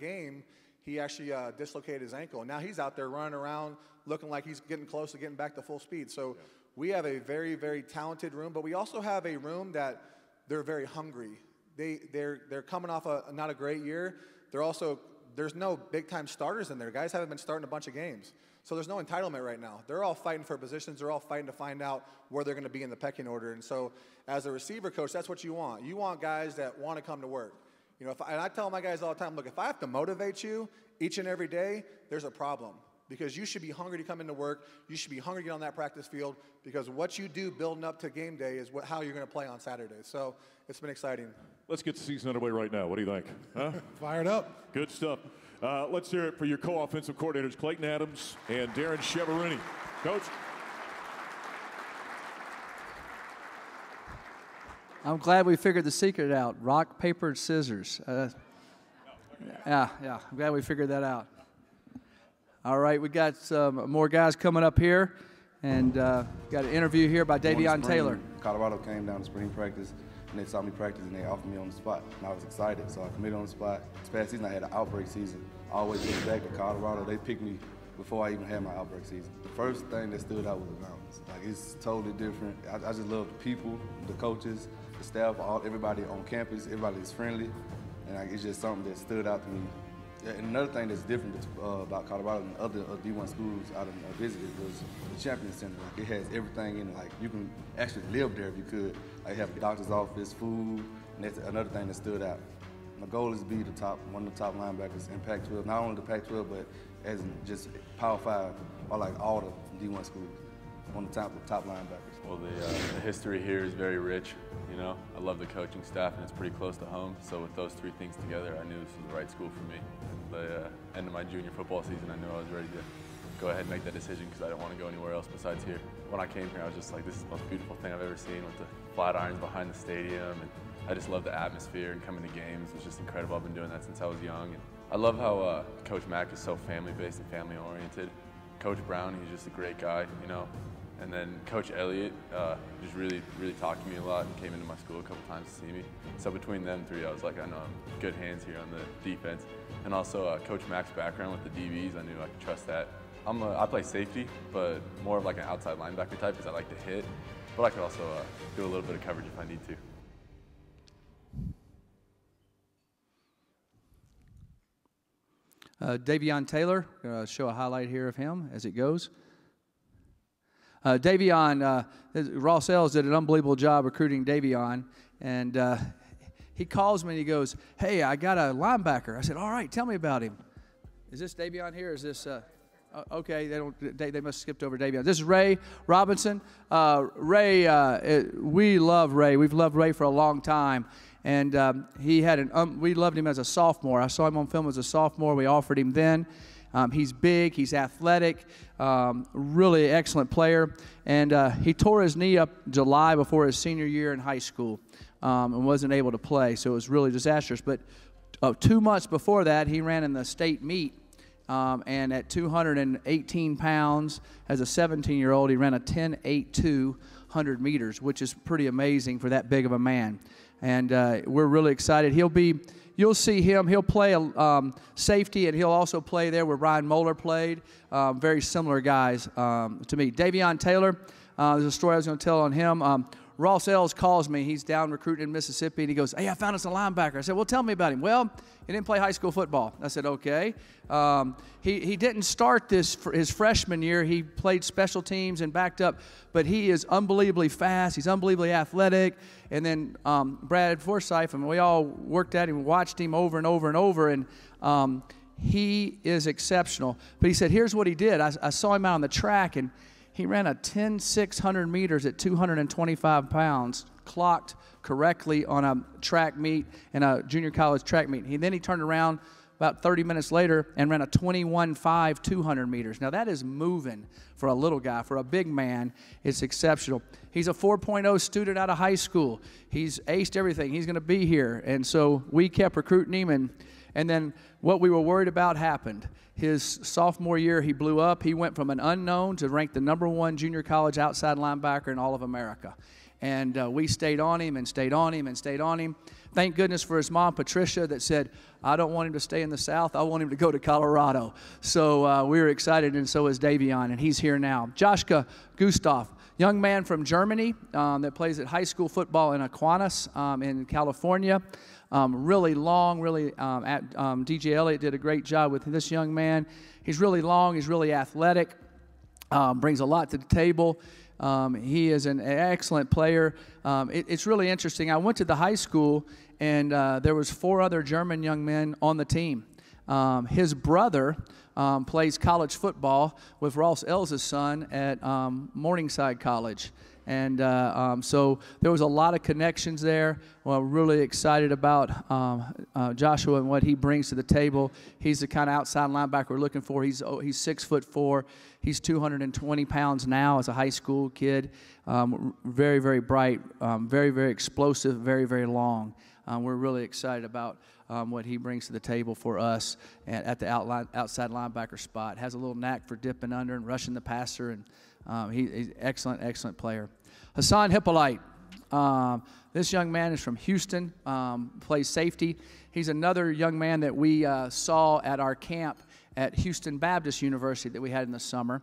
game. he actually dislocated his ankle. And now he's out there running around looking like he's getting close to getting back to full speed. So we have a very, very talented room, but we also have a room that they're very hungry. They're coming off not a great year. There's no big-time starters in there. Guys haven't been starting a bunch of games. So there's no entitlement right now. They're all fighting for positions. They're all fighting to find out where they're going to be in the pecking order. And so as a receiver coach, that's what you want. You want guys that want to come to work. You know, and I tell my guys all the time, look, if I have to motivate you each and every day, there's a problem. Because you should be hungry to come into work. You should be hungry to get on that practice field, because what you do building up to game day is how you're going to play on Saturday. So it's been exciting. Let's get the season underway right now. What do you think? Huh? Fired up. Good stuff. Let's hear it for your co-offensive coordinators, Clayton Adams and Darren Cheverini. Coach. I'm glad we figured the secret out. Rock, paper, scissors. Yeah, I'm glad we figured that out. All right, we got some more guys coming up here, and got an interview here by Davion Taylor. Colorado came down to spring practice, and they saw me practice, and they offered me on the spot. And I was excited, so I committed on the spot. This past season, I had an outbreak season. I always look back at Colorado. They picked me before I even had my outbreak season. The first thing that stood out was the mountains. Like, it's totally different. I just love the people, the coaches, the staff, everybody on campus. Everybody is friendly, and like, it's just something that stood out to me. Yeah, and another thing that's different about Colorado and other D1 schools I visited was the Champion Center. Like, it has everything in it. Like, you can actually live there if you could. Like, have a doctor's office, food, and that's another thing that stood out. My goal is to be one of the top linebackers in Pac-12, not only the Pac-12, but as in just Power 5 or like all the D1 schools, one of the top linebackers. Well, the history here is very rich. You know, I love the coaching staff, and it's pretty close to home. So with those three things together, I knew this was the right school for me. At the end of my junior football season, I knew I was ready to go ahead and make that decision because I didn't want to go anywhere else besides here. When I came here, I was just like, this is the most beautiful thing I've ever seen, with the flat irons behind the stadium. And I just love the atmosphere and coming to games. It's just incredible. I've been doing that since I was young. And I love how Coach Mack is so family-based and family-oriented. Coach Brown, he's just a great guy, you know. And then Coach Elliott just really talked to me a lot and came into my school a couple times to see me. So between them three, I was like, I know I'm in good hands here on the defense. And also Coach Mack's background with the DBs, I knew I could trust that. I play safety, but more of like an outside linebacker type because I like to hit. But I could also do a little bit of coverage if I need to. Davion Taylor, going to show a highlight here of him as it goes. Davion, Ross Ells did an unbelievable job recruiting Davion, and he calls me and he goes, hey, I got a linebacker. I said, all right, tell me about him. Is this Davion here? Is this, okay, they must have skipped over Davion. This is Ray Robinson. Ray, we love Ray. We've loved Ray for a long time. And he had we loved him as a sophomore. I saw him on film as a sophomore. We offered him then. He's big, he's athletic, really excellent player. And he tore his knee up July before his senior year in high school and wasn't able to play. So it was really disastrous. But 2 months before that, he ran in the state meet. And at 218 pounds, as a 17-year-old, he ran a 10.82 100 meters, which is pretty amazing for that big of a man. And we're really excited. You'll see him. He'll play safety, and he'll also play there where Ryan Moeller played. Very similar guys to me. Davion Taylor, there's a story I was going to tell on him. Ross Ells calls me. He's down recruiting in Mississippi, and he goes, hey, I found us a linebacker. I said, well, tell me about him. Well, he didn't play high school football. I said, okay. He didn't start his freshman year. He played special teams and backed up, but he is unbelievably fast. He's unbelievably athletic. And then Brad Forsyth, and we all worked at him, watched him over and over and over, and he is exceptional. But he said, here's what he did. I saw him out on the track, and he ran a 10.600 meters at 225 pounds, clocked correctly on a track meet and a junior college track meet. Then he turned around about 30 minutes later and ran a 21.5 200 meters. Now that is moving for a little guy. For a big man, it's exceptional. He's a 4.0 student out of high school. He's aced everything. He's going to be here. And so we kept recruiting him, and then what we were worried about happened. His sophomore year, he blew up. He went from an unknown to rank the #1 junior college outside linebacker in all of America. And we stayed on him and stayed on him and stayed on him. Thank goodness for his mom, Patricia, that said, I don't want him to stay in the South. I want him to go to Colorado. So we were excited, and so is Davion, and he's here now. Joshka Gustav, young man from Germany that plays at high school football in Aquinas in California. Really long, DJ Elliott did a great job with this young man. He's really long, he's really athletic, brings a lot to the table. He is an excellent player. It's really interesting. I went to the high school, and there was 4 other German young men on the team. His brother plays college football with Ross Ells' son at Morningside College. And so there was a lot of connections there. Well, really excited about Joshua and what he brings to the table. He's the kind of outside linebacker we're looking for. He's 6'4". He's 220 pounds now as a high school kid. Very, very bright, very, very explosive, very, very long. We're really excited about what he brings to the table for us at the outside linebacker spot. Has a little knack for dipping under and rushing the passer, and he's an excellent, excellent player. Hassan Hippolyte. This young man is from Houston, plays safety. He's another young man that we saw at our camp at Houston Baptist University that we had in the summer.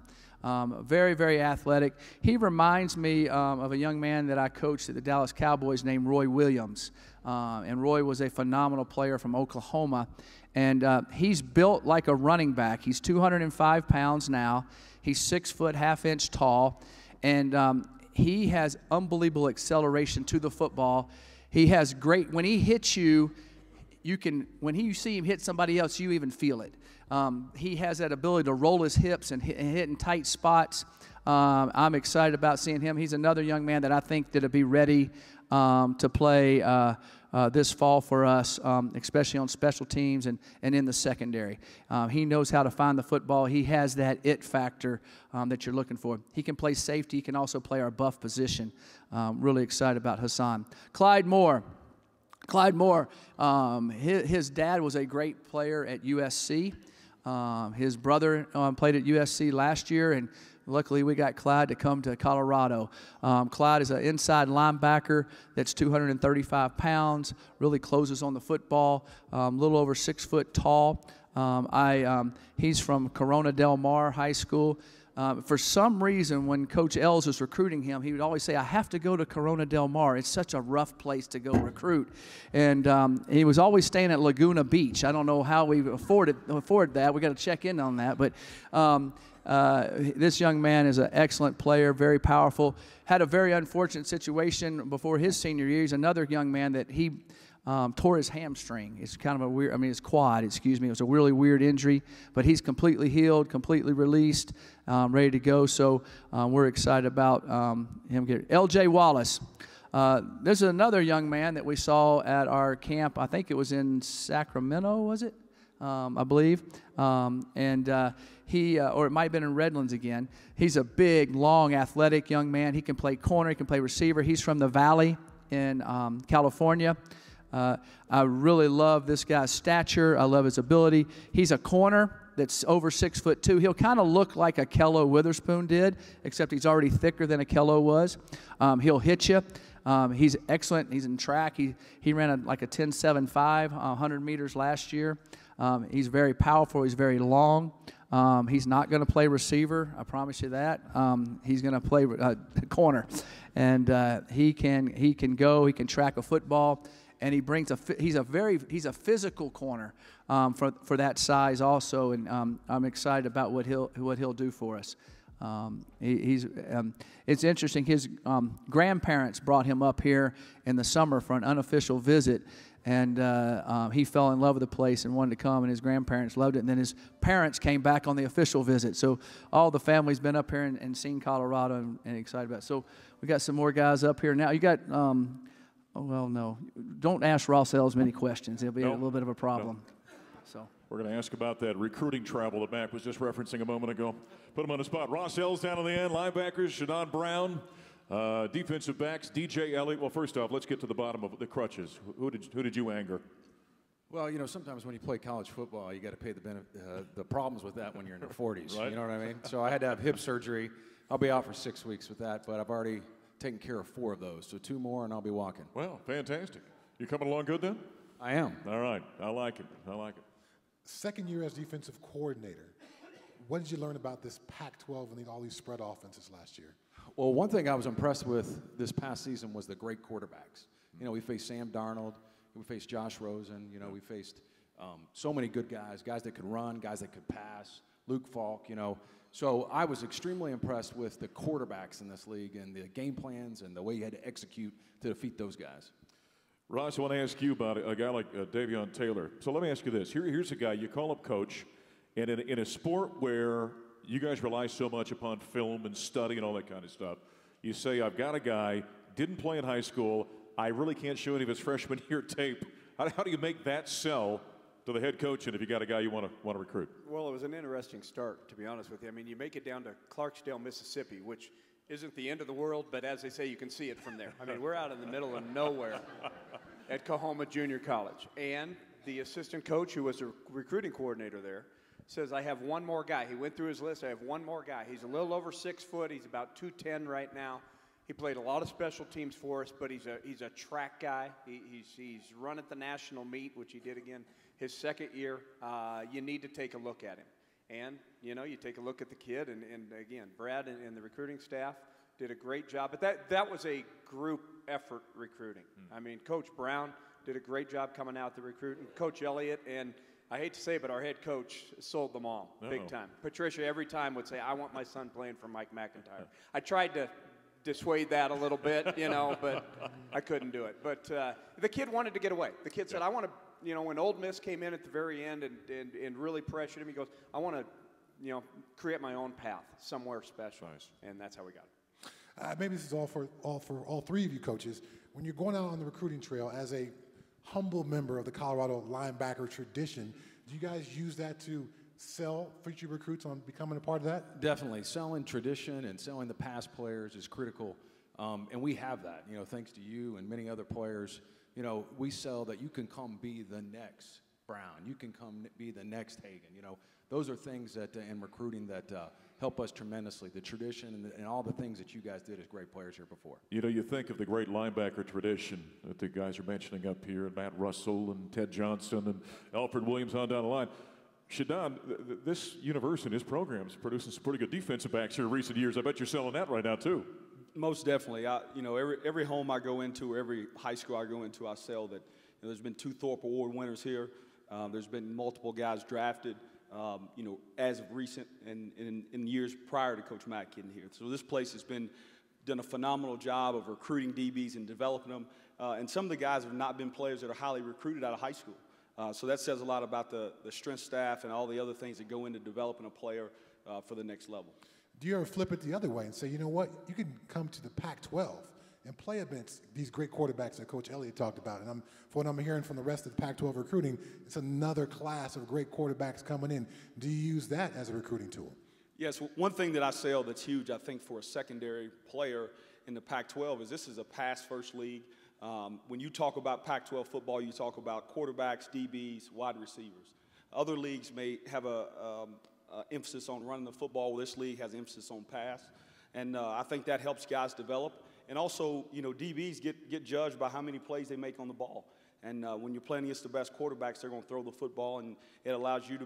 Very, very athletic. He reminds me of a young man that I coached at the Dallas Cowboys named Roy Williams. And Roy was a phenomenal player from Oklahoma. And he's built like a running back. He's 205 pounds now. He's 6 foot, ½ tall. And he has unbelievable acceleration to the football. He has great, when he hits you, when you see him hit somebody else, you even feel it. He has that ability to roll his hips and hit in tight spots. I'm excited about seeing him. He's another young man that I think that'll be ready to play this fall for us, especially on special teams and in the secondary. He knows how to find the football. He has that it factor that you're looking for. He can play safety. He can also play our buff position. Really excited about Hassan. Clyde Moore. His dad was a great player at USC. His brother played at USC last year, and luckily we got Clyde to come to Colorado. Clyde is an inside linebacker that's 235 pounds, really closes on the football, a little over 6 foot tall. He's from Corona Del Mar High School. For some reason, when Coach Ells was recruiting him, he would always say, I have to go to Corona Del Mar. It's such a rough place to go recruit. And he was always staying at Laguna Beach. I don't know how we afford that. We got to check in on that. But this young man is an excellent player, very powerful. Had a very unfortunate situation before his senior year. He's another young man that he tore his hamstring. It's kind of a weird, his quad, excuse me. It was a really weird injury, but he's completely healed, completely released, ready to go. So we're excited about him getting. L.J. Wallace. This is another young man that we saw at our camp. I think it was in Sacramento, was it? I believe. He, or it might have been in Redlands again. He's a big, long, athletic young man. He can play corner. He can play receiver. He's from the Valley in California. I really love this guy's stature. I love his ability. He's a corner that's over 6'2". He'll kind of look like Akello Witherspoon did, except he's already thicker than Akello was. He'll hit you. He's excellent. He's in track. He ran like a 10.75, 100 meters last year. He's very powerful. He's very long. He's not going to play receiver. I promise you that. He's going to play corner, and he can go. He can track a football. And he brings he's a physical corner for that size also, and I'm excited about what he'll do for us. It's interesting. His grandparents brought him up here in the summer for an unofficial visit, and he fell in love with the place and wanted to come, and his grandparents loved it. And then his parents came back on the official visit. So all the family's been up here and seen Colorado and excited about it. So we got some more guys up here now. You got. Oh, well, no. Don't ask Ross Ells many questions. It'll be a little bit of a problem. So we're going to ask about that recruiting travel that Mac was just referencing a moment ago. Put him on the spot. Ross Ells down on the end. Linebackers, Shadon Brown. Defensive backs, DJ Elliott. Well, first off, let's get to the bottom of the crutches. Who did you anger? Well, you know, sometimes when you play college football, you got to pay the problems with that when you're in your 40s. Right. You know what I mean? So I had to have hip surgery. I'll be out for 6 weeks with that, but I've already taken care of 4 of those. So 2 more, and I'll be walking. Well, fantastic. You coming along good then? I am. All right. I like it. I like it. Second year as defensive coordinator, what did you learn about this Pac-12 and all these spread offenses last year? Well, one thing I was impressed with this past season was the great quarterbacks. You know, we faced Sam Darnold, we faced Josh Rosen, you know, we faced so many good guys that could run, guys that could pass, Luke Falk, you know. So I was extremely impressed with the quarterbacks in this league and the game plans and the way you had to execute to defeat those guys. Ross, I want to ask you about a guy like Davion Taylor. So let me ask you this. Here's a guy, you call up coach, and in a sport where you guys rely so much upon film and study and all that kind of stuff, you say, I've got a guy, didn't play in high school, I really can't show any of his freshman year tape. How do you make that sell to the head coach, and if you got a guy you want to recruit? Well, it was an interesting start, to be honest with you. I mean, you make it down to Clarksdale, Mississippi, which isn't the end of the world, but as they say, you can see it from there. I mean, we're out in the middle of nowhere at Coahoma Junior College. And the assistant coach, who was a recruiting coordinator there, says, I have one more guy. He went through his list. I have one more guy. He's a little over 6 foot. He's about 210 right now. He played a lot of special teams for us, but he's a track guy. He's run at the national meet, which he did again his second year. You need to take a look at him. And, you know, you take a look at the kid, and again, Brad and the recruiting staff did a great job. But that was a group effort recruiting. I mean, Coach Brown did a great job coming out the recruiting. Coach Elliott, and I hate to say it, but our head coach sold them all big time. Patricia every time would say, I want my son playing for Mike McIntyre. I tried to dissuade that a little bit, you know, but I couldn't do it. But the kid wanted to get away. The kid said, I want to, you know, when Ole Miss came in at the very end and really pressured him, he goes, I want to, you know, create my own path somewhere special. Nice. And that's how we got it. Maybe this is all for all 3 of you coaches. When you're going out on the recruiting trail as a humble member of the Colorado linebacker tradition, do you guys use that to sell future recruits on becoming a part of that? Definitely. Selling tradition and selling the past players is critical. And we have that, you know, thanks to you and many other players. You know, we sell that you can come be the next Brown. You can come be the next Hagan. You know, those are things that in recruiting that help us tremendously. The tradition and all the things that you guys did as great players here before. You know, you think of the great linebacker tradition that the guys are mentioning up here, and Matt Russell and Ted Johnson and Alfred Williams on down the line. Shadon, this university, this program is producing some pretty good defensive backs here in recent years. I bet you're selling that right now, too. Most definitely. You know, every home I go into, every high school I go into, I sell that. You know, there's been 2 Thorpe Award winners here. There's been multiple guys drafted, you know, as of recent and in years prior to Coach Mack getting here. So this place has done a phenomenal job of recruiting DBs and developing them. And some of the guys have not been players that are highly recruited out of high school. So that says a lot about the strength staff and all the other things that go into developing a player for the next level. Do you ever flip it the other way and say, you know what, you can come to the Pac-12 and play against these great quarterbacks that Coach Elliott talked about? And from what I'm hearing from the rest of the Pac-12 recruiting, it's another class of great quarterbacks coming in. Do you use that as a recruiting tool? Yes, one thing that I sell that's huge, I think, for a secondary player in the Pac-12 is this is a pass-first league. When you talk about Pac-12 football, you talk about quarterbacks, DBs, wide receivers. Other leagues may have a emphasis on running the football. This league has emphasis on pass, and I think that helps guys develop. And also, you know, DBs get judged by how many plays they make on the ball. And when you're playing against the best quarterbacks, they're going to throw the football, and it allows you to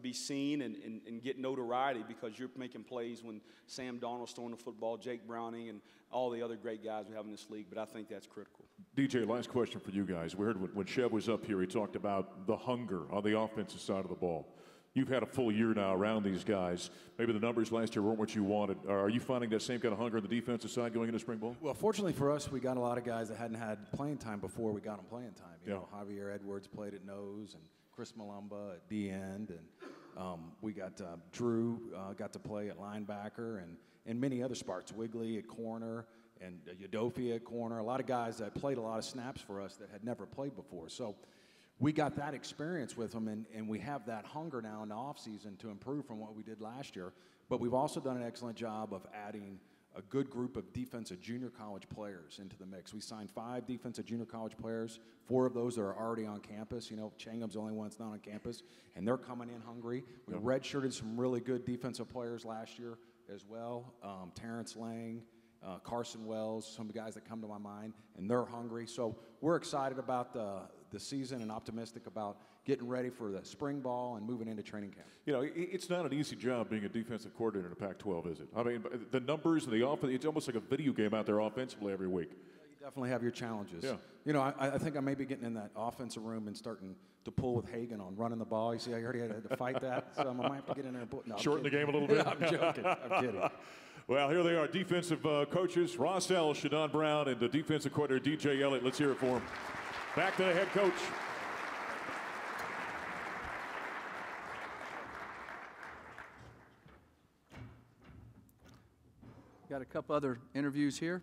be seen and get notoriety because you're making plays when Sam Darnold's throwing the football, Jake Browning, and all the other great guys we have in this league. But I think that's critical. DJ, last question for you guys. We heard when Chev was up here, he talked about the hunger on the offensive side of the ball. You've had a full year now around these guys. Maybe the numbers last year weren't what you wanted. Are you finding that same kind of hunger on the defensive side going into spring ball? Well, fortunately for us, we got a lot of guys that hadn't had playing time before we got them playing time. You know, Javier Edwards played at nose, and Chris Malumba at D end, and we got Drew got to play at linebacker, and many other spots. Wigley at corner, and Udofia at corner. A lot of guys that played a lot of snaps for us that had never played before. So we got that experience with them, and we have that hunger now in the offseason to improve from what we did last year. But we've also done an excellent job of adding a good group of defensive junior college players into the mix. We signed 5 defensive junior college players. 4 of those are already on campus. You know, Changham's the only one that's not on campus, and they're coming in hungry. We redshirted some really good defensive players last year as well. Terrence Lang, Carson Wells, some of the guys that come to my mind, and they're hungry. So we're excited about the season and optimistic about getting ready for the spring ball and moving into training camp. You know, it's not an easy job being a defensive coordinator in the Pac-12, is it? I mean, the numbers and the offense, it's almost like a video game out there offensively every week. You definitely have your challenges. Yeah. You know, I think I may be getting in that offensive room and starting to pull with Hagan on running the ball. You see, I already had to fight that, so I might have to get in there and put. No, Shorten the game a little bit? I'm joking. I'm kidding. Well, here they are, defensive coaches, Ross L., Shadon Brown, and the defensive coordinator, DJ Elliott. Let's hear it for him. Back to the head coach. Got a couple other interviews here.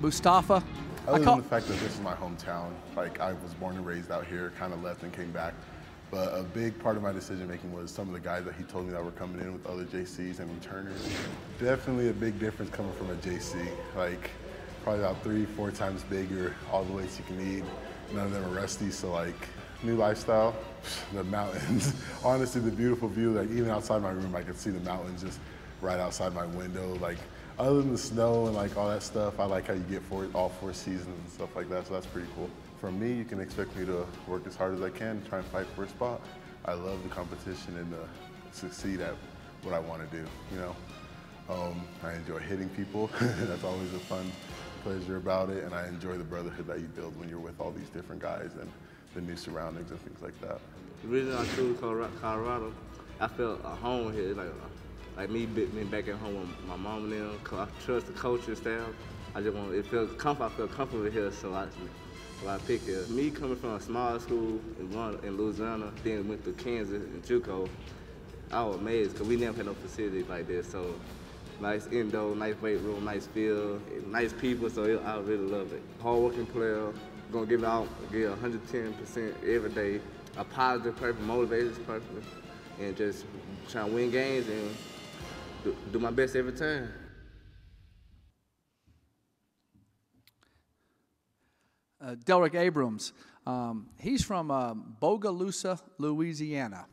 Mustafa. Other than the fact that this is my hometown, like I was born and raised out here, kind of left and came back. But a big part of my decision making was some of the guys that he told me that were coming in with other JCs and returners. Definitely a big difference coming from a JC. Like probably about 3-4 times bigger, all the weights you can eat. None of them are rusty, so like new lifestyle, the mountains. Honestly, the beautiful view, like even outside my room, I could see the mountains just right outside my window. Like other than the snow and like all that stuff, I like how you get all 4 seasons and stuff like that, so that's pretty cool. From me, you can expect me to work as hard as I can, try and fight for a spot. I love the competition and to succeed at what I want to do, you know. I enjoy hitting people. That's always a fun pleasure about it, and I enjoy the brotherhood that you build when you're with all these different guys and the new surroundings and things like that. The reason I chose Colorado, I felt at home here, like me being back at home with my mom and them, cause I trust the coaching staff. I felt comfortable here, so I picked here. Me coming from a small school in Louisiana, then went to Kansas and JUCO, I was amazed because we never had no facilities like this. So nice indoor, nice weight room, nice field, nice people, so I really love it. Hard-working player, gonna give 110% every day, a positive person, motivated person, and just trying to win games and do my best every time. Delrick Abrams, he's from Bogalusa, Louisiana.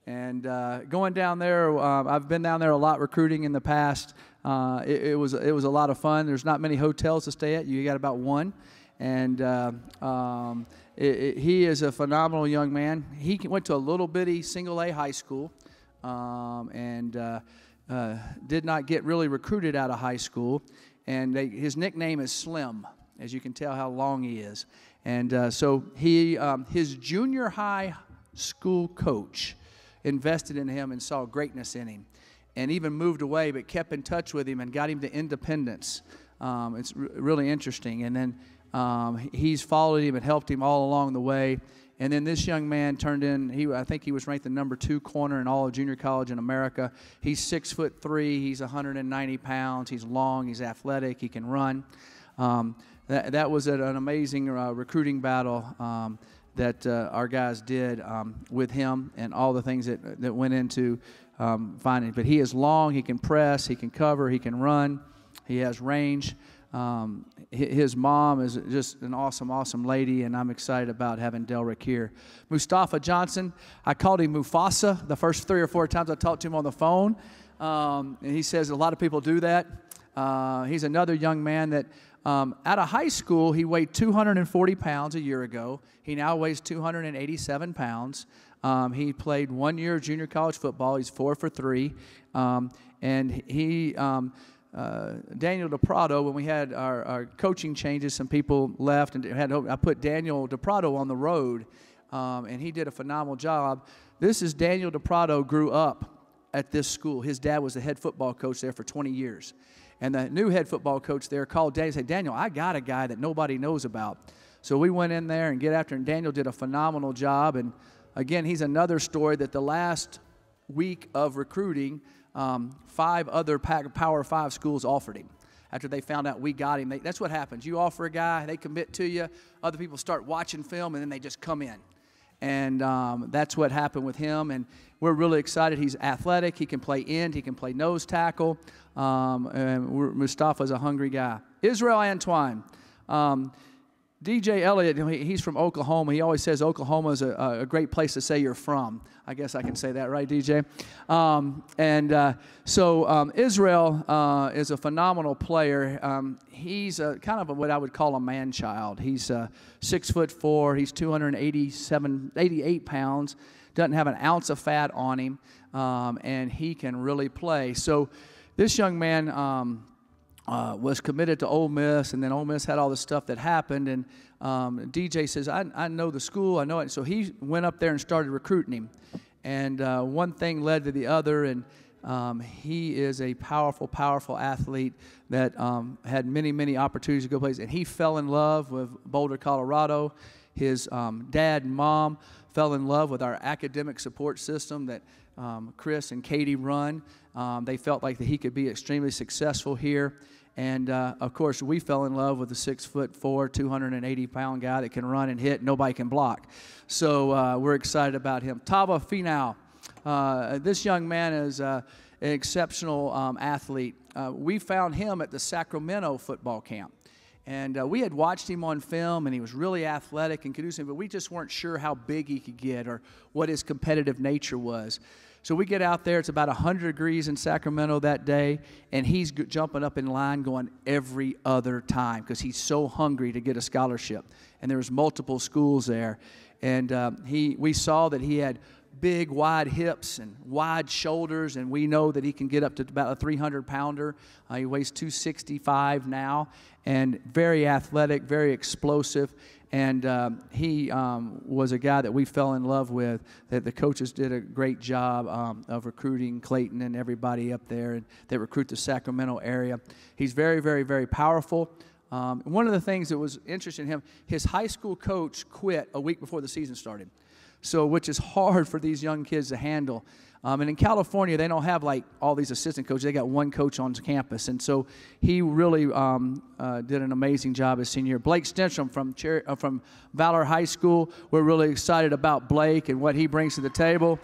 And going down there, I've been down there a lot recruiting in the past. It was a lot of fun. There's not many hotels to stay at. You got about one. And he is a phenomenal young man. He went to a little bitty single-A high school and did not get really recruited out of high school. And his nickname is Slim, as you can tell how long he is. And so his junior high school coach invested in him and saw greatness in him and even moved away but kept in touch with him and got him to Independence. It's really interesting. And then he's followed him and helped him all along the way. And then this young man turned in, I think he was ranked the #2 corner in all of junior college in America. He's 6'3", he's 190 pounds, he's long, he's athletic, he can run. That was an amazing recruiting battle that our guys did with him and all the things that went into finding. But he is long, he can press, he can cover, he can run, he has range. His mom is just an awesome, awesome lady, and I'm excited about having Delrick here. Mustafa Johnson, I called him Mufasa the first 3 or 4 times I talked to him on the phone, and he says a lot of people do that. He's another young man that out of high school, he weighed 240 pounds a year ago. He now weighs 287 pounds. He played 1 year of junior college football. He's 4 for 3. And he, Daniel DePrado, when we had our coaching changes, some people left, and I put Daniel DePrado on the road, and he did a phenomenal job. This is Daniel DePrado grew up at this school. His dad was the head football coach there for 20 years. And the new head football coach there called Daniel and said, Daniel, I got a guy that nobody knows about. So we went in there and get after him. Daniel did a phenomenal job. And, again, he's another story that the last week of recruiting, 5 other Power 5 schools offered him. After they found out we got him, that's what happens. You offer a guy, they commit to you. Other people start watching film, and then they just come in. And that's what happened with him. And we're really excited. He's athletic. He can play end. He can play nose tackle. And Mustafa's a hungry guy. Israel Antoine. DJ Elliott, he's from Oklahoma. He always says Oklahoma is a great place to say you're from. I guess I can say that, right, DJ? Israel is a phenomenal player. He's kind of what I would call a man-child. He's 6'4". He's 88 pounds. Doesn't have an ounce of fat on him, and he can really play. So this young man was committed to Ole Miss, and then Ole Miss had all this stuff that happened, and DJ says, I know the school, I know it. So he went up there and started recruiting him, and one thing led to the other, and he is a powerful, powerful athlete that had many, many opportunities to go places, and he fell in love with Boulder, Colorado. His dad and mom fell in love with our academic support system that Chris and Katie run. They felt like that he could be extremely successful here. And, of course, we fell in love with a 6'4", 280-pound guy that can run and hit. Nobody can block. So we're excited about him. Tava Finau. This young man is an exceptional athlete. We found him at the Sacramento football camp. And we had watched him on film, and he was really athletic and could do something, but we just weren't sure how big he could get or what his competitive nature was. So we get out there, it's about 100 degrees in Sacramento that day, and he's jumping up in line going every other time because he's so hungry to get a scholarship. And there was multiple schools there. And we saw that he had big, wide hips and wide shoulders, and we know that he can get up to about a 300-pounder. He weighs 265 now, and very athletic, very explosive. And he was a guy that we fell in love with, that the coaches did a great job of recruiting Clayton and everybody up there, and they recruit the Sacramento area. He's very, very, very powerful. One of the things that was interesting in him, his high school coach quit a week before the season started, so which is hard for these young kids to handle. And in California, they don't have like all these assistant coaches. They got one coach on campus. And so he really did an amazing job as senior. Blake Stenstrom from Valor High School. We're really excited about Blake and what he brings to the table.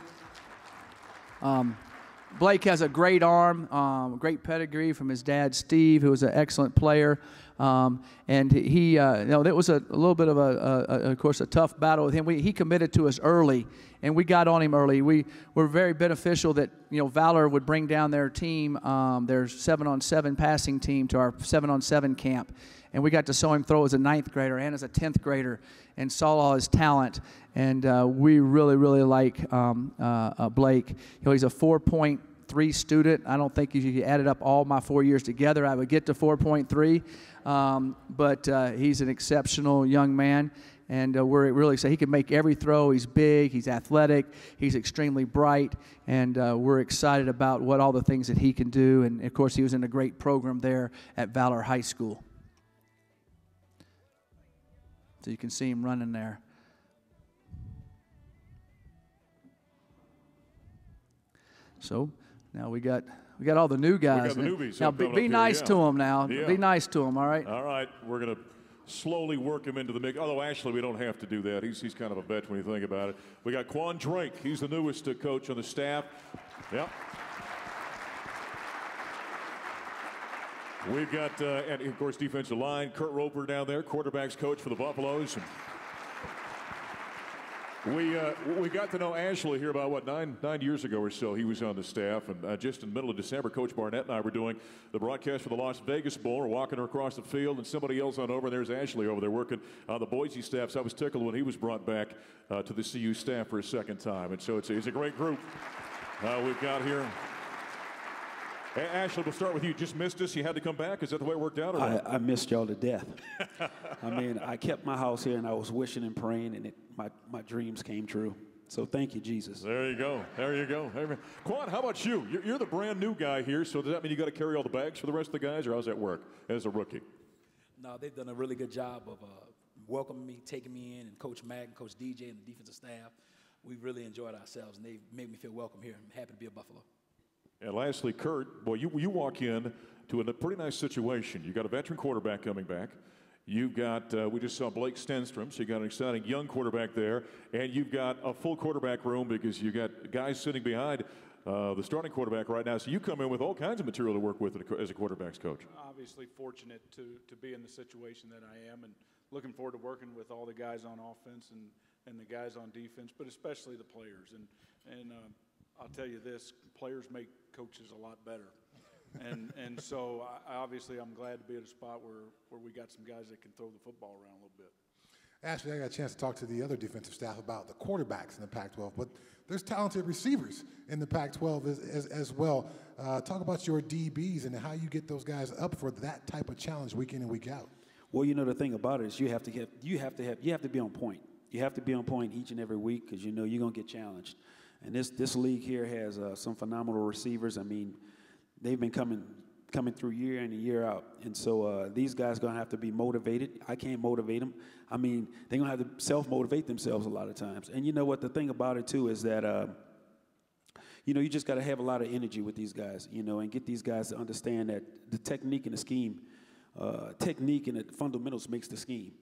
Blake has a great arm, great pedigree from his dad, Steve, who was an excellent player. And he, that was a little bit of of course, a tough battle with him. He committed to us early, and we got on him early. We were very beneficial that, Valor would bring down their team, their 7-on-7 passing team to our 7-on-7 camp. And we got to show him throw as a 9th grader and as a 10th grader and saw all his talent. And we really, really like Blake. He's a 4.3 student. I don't think if you added up all my 4 years together, I would get to 4.3. But he's an exceptional young man, and we're really excited. He can make every throw. He's big. He's athletic. He's extremely bright, and we're excited about what all the things that he can do. And, of course, he was in a great program there at Valor High School. So you can see him running there. So now we got all the new guys. We got the newbies. Now be nice to them now. Yeah. Be nice to them, all right? All right. We're going to slowly work him into the mix. Although, actually, we don't have to do that. He's kind of a vet when you think about it. We got Quan Drake. He's the newest coach on the staff. Yep. We've got, and of course, defensive line, Kurt Roper down there, quarterback's coach for the Buffaloes. We got to know Ashley here about, what, nine years ago or so. He was on the staff, and just in the middle of December, Coach Barnett and I were doing the broadcast for the Las Vegas Bowl. We're walking her across the field, and somebody else on over, and there's Ashley over there working on the Boise staff. So I was tickled when he was brought back to the CU staff for a second time. And so it's a great group we've got here. Hey, Ashley, we'll start with you. Just missed us. You had to come back. Is that the way it worked out? Or I missed y'all to death. I mean, I kept my house here, and I was wishing and praying, and my dreams came true. So thank you, Jesus. There you go. There you go. Quan, how about you? You're the brand new guy here, so does that mean you got to carry all the bags for the rest of the guys, or how's that work as a rookie? No, they've done a really good job of welcoming me, taking me in, and Coach Mack and Coach DJ and the defensive staff. We really enjoyed ourselves, and they made me feel welcome here. I'm happy to be a Buffalo. And lastly, Kurt, boy, you walk in to a pretty nice situation. You got a veteran quarterback coming back. You've got, we just saw Blake Stenstrom, so you got an exciting young quarterback there. And you've got a full quarterback room because you got guys sitting behind the starting quarterback right now. So you come in with all kinds of material to work with as a quarterback's coach. Obviously fortunate to be in the situation that I am and looking forward to working with all the guys on offense and the guys on defense, but especially the players. And I'll tell you this, players make coaches a lot better. And so obviously I'm glad to be at a spot where we got some guys that can throw the football around a little bit. Ashley, I got a chance to talk to the other defensive staff about the quarterbacks in the Pac-12, but there's talented receivers in the Pac-12 as well. Talk about your DBs and how you get those guys up for that type of challenge week in and week out. Well, you know, the thing about it is you have to be on point. You have to be on point each and every week because you know you're gonna get challenged. And this league here has some phenomenal receivers. I mean, they've been coming through year in and year out. And so these guys are going to have to be motivated. I can't motivate them. I mean, they're going to have to self-motivate themselves a lot of times. And you know what? The thing about it, too, is that, you know, you just got to have a lot of energy with these guys, you know, and get these guys to understand that the technique and the scheme, technique and the fundamentals makes the scheme.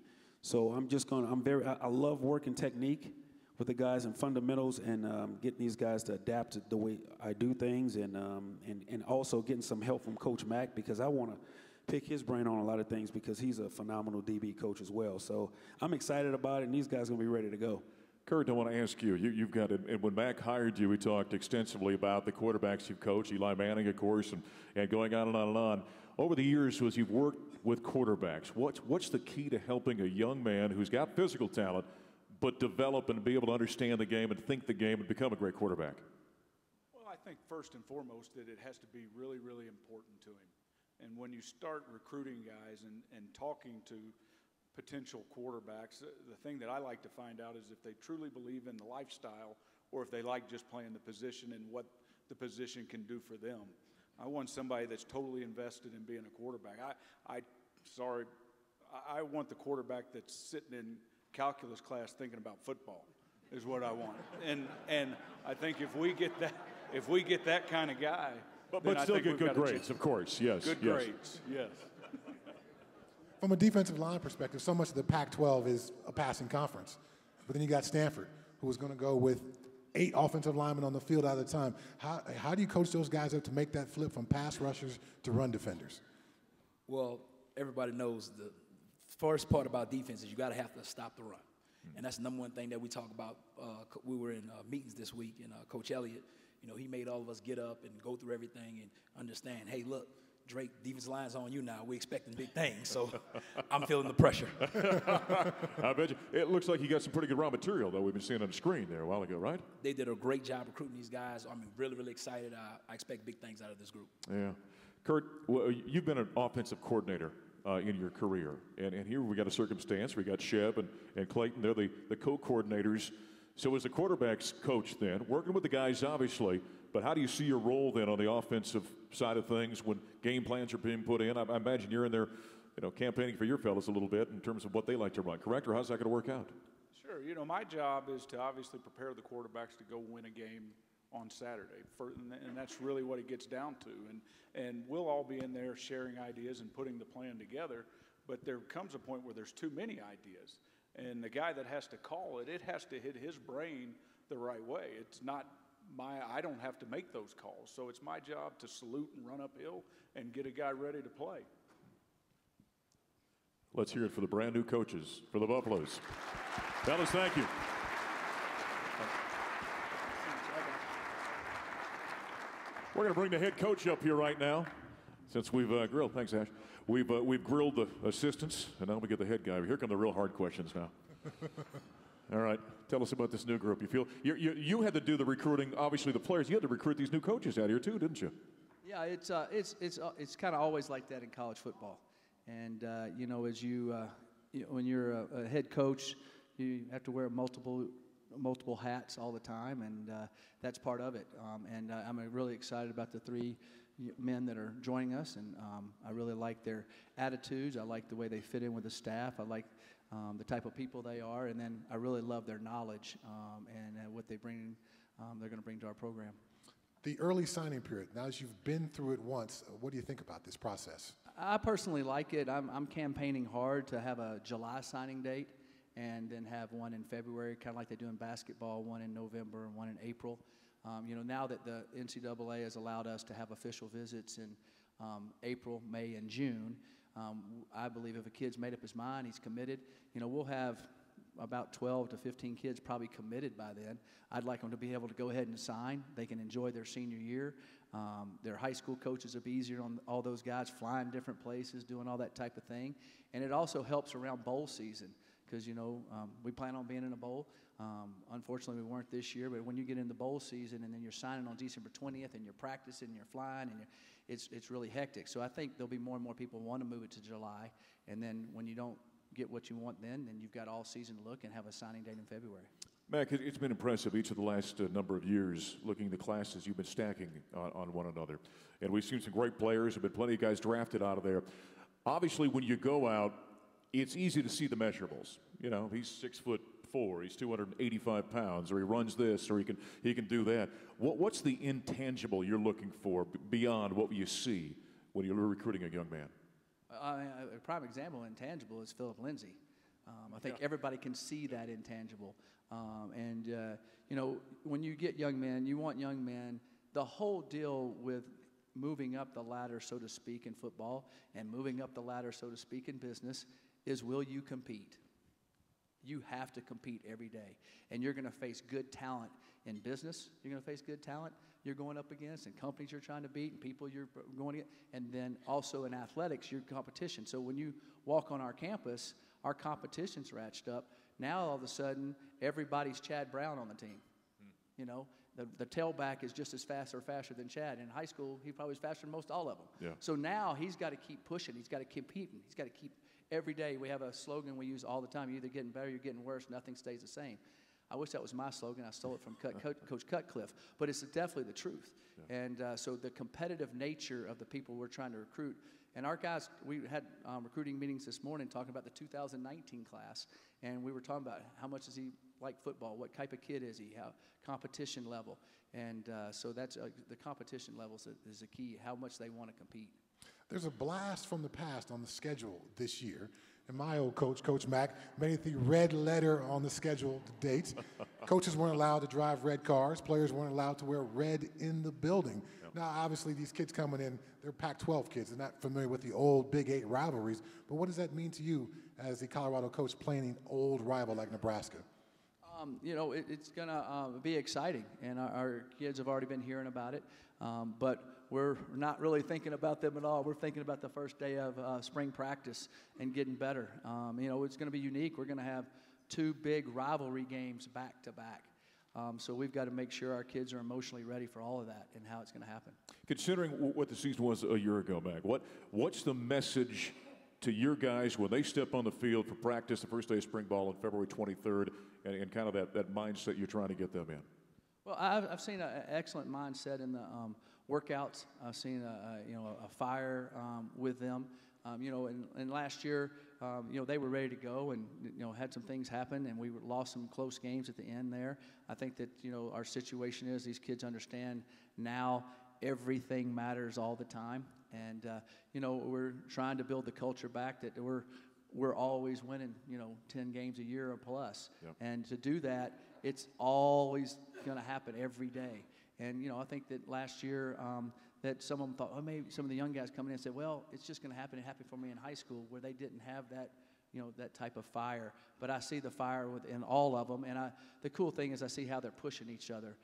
So I love working technique with the guys in fundamentals and getting these guys to adapt to the way I do things and also getting some help from Coach Mack because I want to pick his brain on a lot of things because he's a phenomenal DB coach as well. So I'm excited about it, and these guys are going to be ready to go. Kurt, I want to ask you, you've got it, and when Mack hired you, we talked extensively about the quarterbacks you've coached, Eli Manning, of course, and going on and on and on. Over the years, as you've worked with quarterbacks, what's the key to helping a young man who's got physical talent but develop and be able to understand the game and think the game and become a great quarterback? Well, I think first and foremost that it has to be really, really important to him. And when you start recruiting guys and talking to potential quarterbacks, the thing that I like to find out is if they truly believe in the lifestyle or if they like just playing the position and what the position can do for them. I want somebody that's totally invested in being a quarterback. I want the quarterback that's sitting in calculus class thinking about football is what I want. And I think if we get that kind of guy, but still get good grades, of course. Yes. Good grades. Yes. From a defensive line perspective, so much of the Pac-12 is a passing conference. But then you got Stanford, who is going to go with 8 offensive linemen on the field at a time. How do you coach those guys up to make that flip from pass rushers to run defenders? Well, everybody knows the first part about defense is you got to have to stop the run. And that's the number one thing that we talk about. We were in meetings this week, and Coach Elliott, you know, he made all of us get up and go through everything and understand, hey, look, Drake, defensive line's on you now. We're expecting big things, so I'm feeling the pressure. I bet you. It looks like you got some pretty good raw material, though, we've been seeing on the screen there a while ago, right? They did a great job recruiting these guys. I'm really, really excited. I expect big things out of this group. Yeah. Kurt, well, you've been an offensive coordinator in your career, and here we got a circumstance. We got Sheb and Clayton. They're the co-coordinators. So as a quarterback's coach then, working with the guys, obviously, but how do you see your role then on the offensive side of things when game plans are being put in? I imagine you're in there, you know, campaigning for your fellas a little bit in terms of what they like to run, correct? Or how's that going to work out? Sure. You know, my job is to obviously prepare the quarterbacks to go win a game on Saturday, and that's really what it gets down to. And we'll all be in there sharing ideas and putting the plan together, but there comes a point where there's too many ideas. And the guy that has to call it has to hit his brain the right way. It's not I don't have to make those calls. So it's my job to salute and run uphill and get a guy ready to play. Let's hear it for the brand new coaches for the Buffaloes. Fellas, thank you. We're going to bring the head coach up here right now. Since we've grilled, thanks, Ash. We've grilled the assistants, and now we get the head guy. Here come the real hard questions now. All right, tell us about this new group. You had to do the recruiting, obviously the players. You had to recruit these new coaches out here too, didn't you? Yeah, it's kind of always like that in college football. And you know, as when you're a head coach, you have to wear multiple hats all the time, and that's part of it. And I'm really excited about the 3 men that are joining us, and I really like their attitudes. I like the way they fit in with the staff. I like the type of people they are, and then I really love their knowledge and what they're going to bring to our program. The early signing period, now as you've been through it once, what do you think about this process? I personally like it. I'm campaigning hard to have a July signing date and then have one in February, kind of like they do in basketball, one in November and one in April. You know, now that the NCAA has allowed us to have official visits in April, May, and June, I believe if a kid's made up his mind, he's committed, we'll have about 12 to 15 kids probably committed by then. I'd like them to be able to go ahead and sign. They can enjoy their senior year. Their high school coaches will be easier on all those guys, flying different places, doing all that type of thing. And it also helps around bowl season because, we plan on being in a bowl. Unfortunately, we weren't this year, but when you get in the bowl season and then you're signing on December 20th and you're practicing and you're flying, and it's really hectic. So I think there'll be more and more people want to move it to July. And then when you don't get what you want then you've got all season to look and have a signing date in February. Mac, it's been impressive each of the last number of years looking at the classes you've been stacking on one another. And we've seen some great players. There have been plenty of guys drafted out of there. Obviously, when you go out, it's easy to see the measurables. He's 6'4", he's 285 pounds, or he runs this, or he can do that. What's the intangible you're looking for beyond what you see when you're recruiting a young man? A prime example, intangible, is Philip Lindsay. I think everybody can see that intangible. When you get young men, you want young men. The whole deal with moving up the ladder, so to speak, in football and moving up the ladder, so to speak, in business is, will you compete? You have to compete every day. And you're going to face good talent in business. You're going to face good talent you're going up against, and companies you're trying to beat, and people you're going to get. And then also in athletics, your competition. So when you walk on our campus, our competition's ratcheted up. Now all of a sudden, everybody's Chad Brown on the team. The tailback is just as fast or faster than Chad. In high school, he probably was faster than most all of them. Yeah. So now he's got to keep pushing. He's got to keep competing. He's got to keep every day. We have a slogan we use all the time. You're either getting better, you're getting worse. Nothing stays the same. I wish that was my slogan. I stole it from Coach Cutcliffe. But it's definitely the truth. Yeah. And so the competitive nature of the people we're trying to recruit. And our guys, we had recruiting meetings this morning talking about the 2019 class. And we were talking about how much does he like football, what type of kid is he, how competition level. And so that's the competition level is the key, how much they want to compete. There's a blast from the past on the schedule this year. And my old coach, Coach Mack, made it the red letter on the schedule dates. Coaches weren't allowed to drive red cars. Players weren't allowed to wear red in the building. Yep. Now, obviously, these kids coming in, they're Pac-12 kids. They're not familiar with the old Big 8 rivalries. But what does that mean to you as the Colorado coach playing an old rival like Nebraska? It's going to be exciting, and our kids have already been hearing about it. But we're not really thinking about them at all. We're thinking about the first day of spring practice and getting better. It's going to be unique. We're going to have 2 big rivalry games back to back. So we've got to make sure our kids are emotionally ready for all of that and how it's going to happen. Considering what the season was a year ago, Mac, what's the message to your guys when they step on the field for practice the first day of spring ball on February 23rd and kind of that mindset you're trying to get them in? Well, I've seen an excellent mindset in the workouts. I've seen a fire with them. And last year, they were ready to go and, had some things happen, and we lost some close games at the end there. I think that, our situation is these kids understand now everything matters all the time. And, we're trying to build the culture back that we're always winning, 10 games a year or plus. Yep. And to do that, it's always going to happen every day. And, I think that last year that some of them thought, maybe some of the young guys coming in said, well, it's just going to happen. It happened for me in high school where they didn't have that, that type of fire. But I see the fire within all of them. And the cool thing is I see how they're pushing each other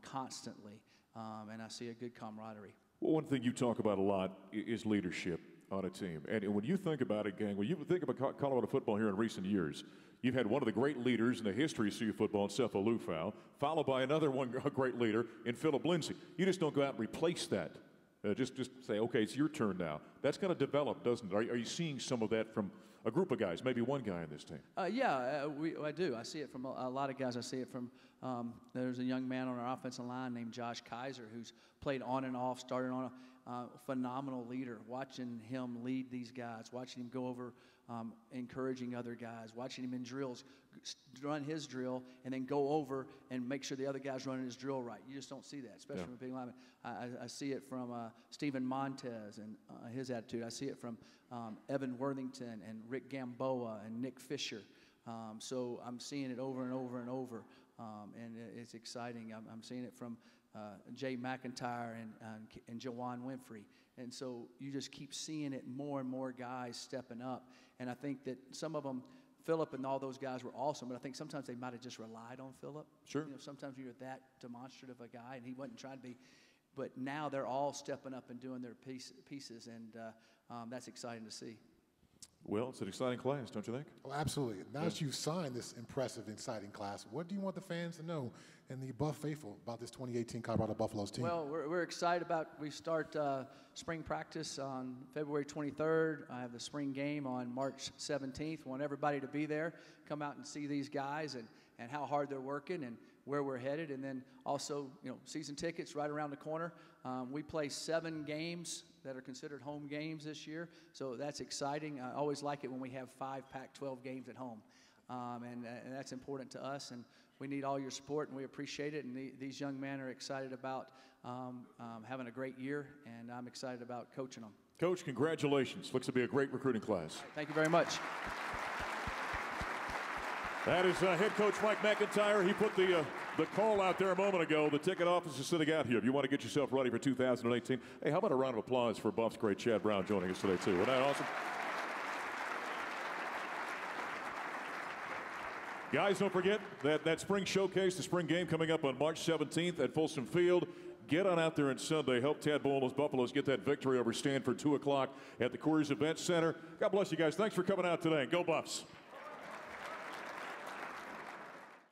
constantly. And I see a good camaraderie. Well, one thing you talk about a lot is leadership on a team. And when you think about it, gang, when you think about Colorado football here in recent years, you've had one of the great leaders in the history of CU football in Seth Olufau, followed by another great leader in Philip Lindsay. You just don't go out and replace that. Just say, okay, it's your turn now. That's going to develop, doesn't it? Are you seeing some of that from a group of guys, maybe one guy in this team? I do. I see it from a lot of guys. I see it from there's a young man on our offensive line named Josh Kaiser who's played on and off, started on a phenomenal leader. Watching him lead these guys, watching him go over, encouraging other guys, watching him in drills, run his drill, and then go over and make sure the other guy's running his drill right. You just don't see that, especially from a big lineman. I see it from Stephen Montez and his attitude. I see it from Evan Worthington and Rick Gamboa and Nick Fisher. So I'm seeing it over and over and over, and it's exciting. I'm seeing it from Jay McIntyre and Jawan Winfrey. And so you just keep seeing it, more and more guys stepping up. And I think that some of them, Phillip and all those guys were awesome, but I think sometimes they might have just relied on Phillip. Sure. You know, sometimes you're that demonstrative a guy, and he wasn't trying to be. But now they're all stepping up and doing their pieces, and that's exciting to see. Well, it's an exciting class, don't you think? Oh, absolutely. Now that you've signed this impressive, exciting class, what do you want the fans to know and the Buff faithful about this 2018 Colorado Buffaloes team? Well, we're excited about, we start spring practice on February 23rd. I have the spring game on March 17th. Want everybody to be there, come out and see these guys and how hard they're working and where we're headed. And then also, you know, season tickets right around the corner. We play 7 games that are considered home games this year, so that's exciting. I always like it when we have 5 Pac-12 games at home, and that's important to us, and we need all your support, and we appreciate it, and these young men are excited about having a great year, and I'm excited about coaching them. Coach, congratulations. Looks to be a great recruiting class. Thank you very much. That is head coach Mike McIntyre. He put the call out there a moment ago. The ticket office is sitting out here. If you want to get yourself ready for 2018, hey, how about a round of applause for Buff's great Chad Brown joining us today, too? Wasn't that awesome? Guys, don't forget that spring showcase, the spring game coming up on March 17th at Folsom Field. Get on out there on Sunday. Help Tad Bull and those Buffaloes get that victory over Stanford, 2 o'clock at the Coors Event Center. God bless you guys. Thanks for coming out today. Go Buffs.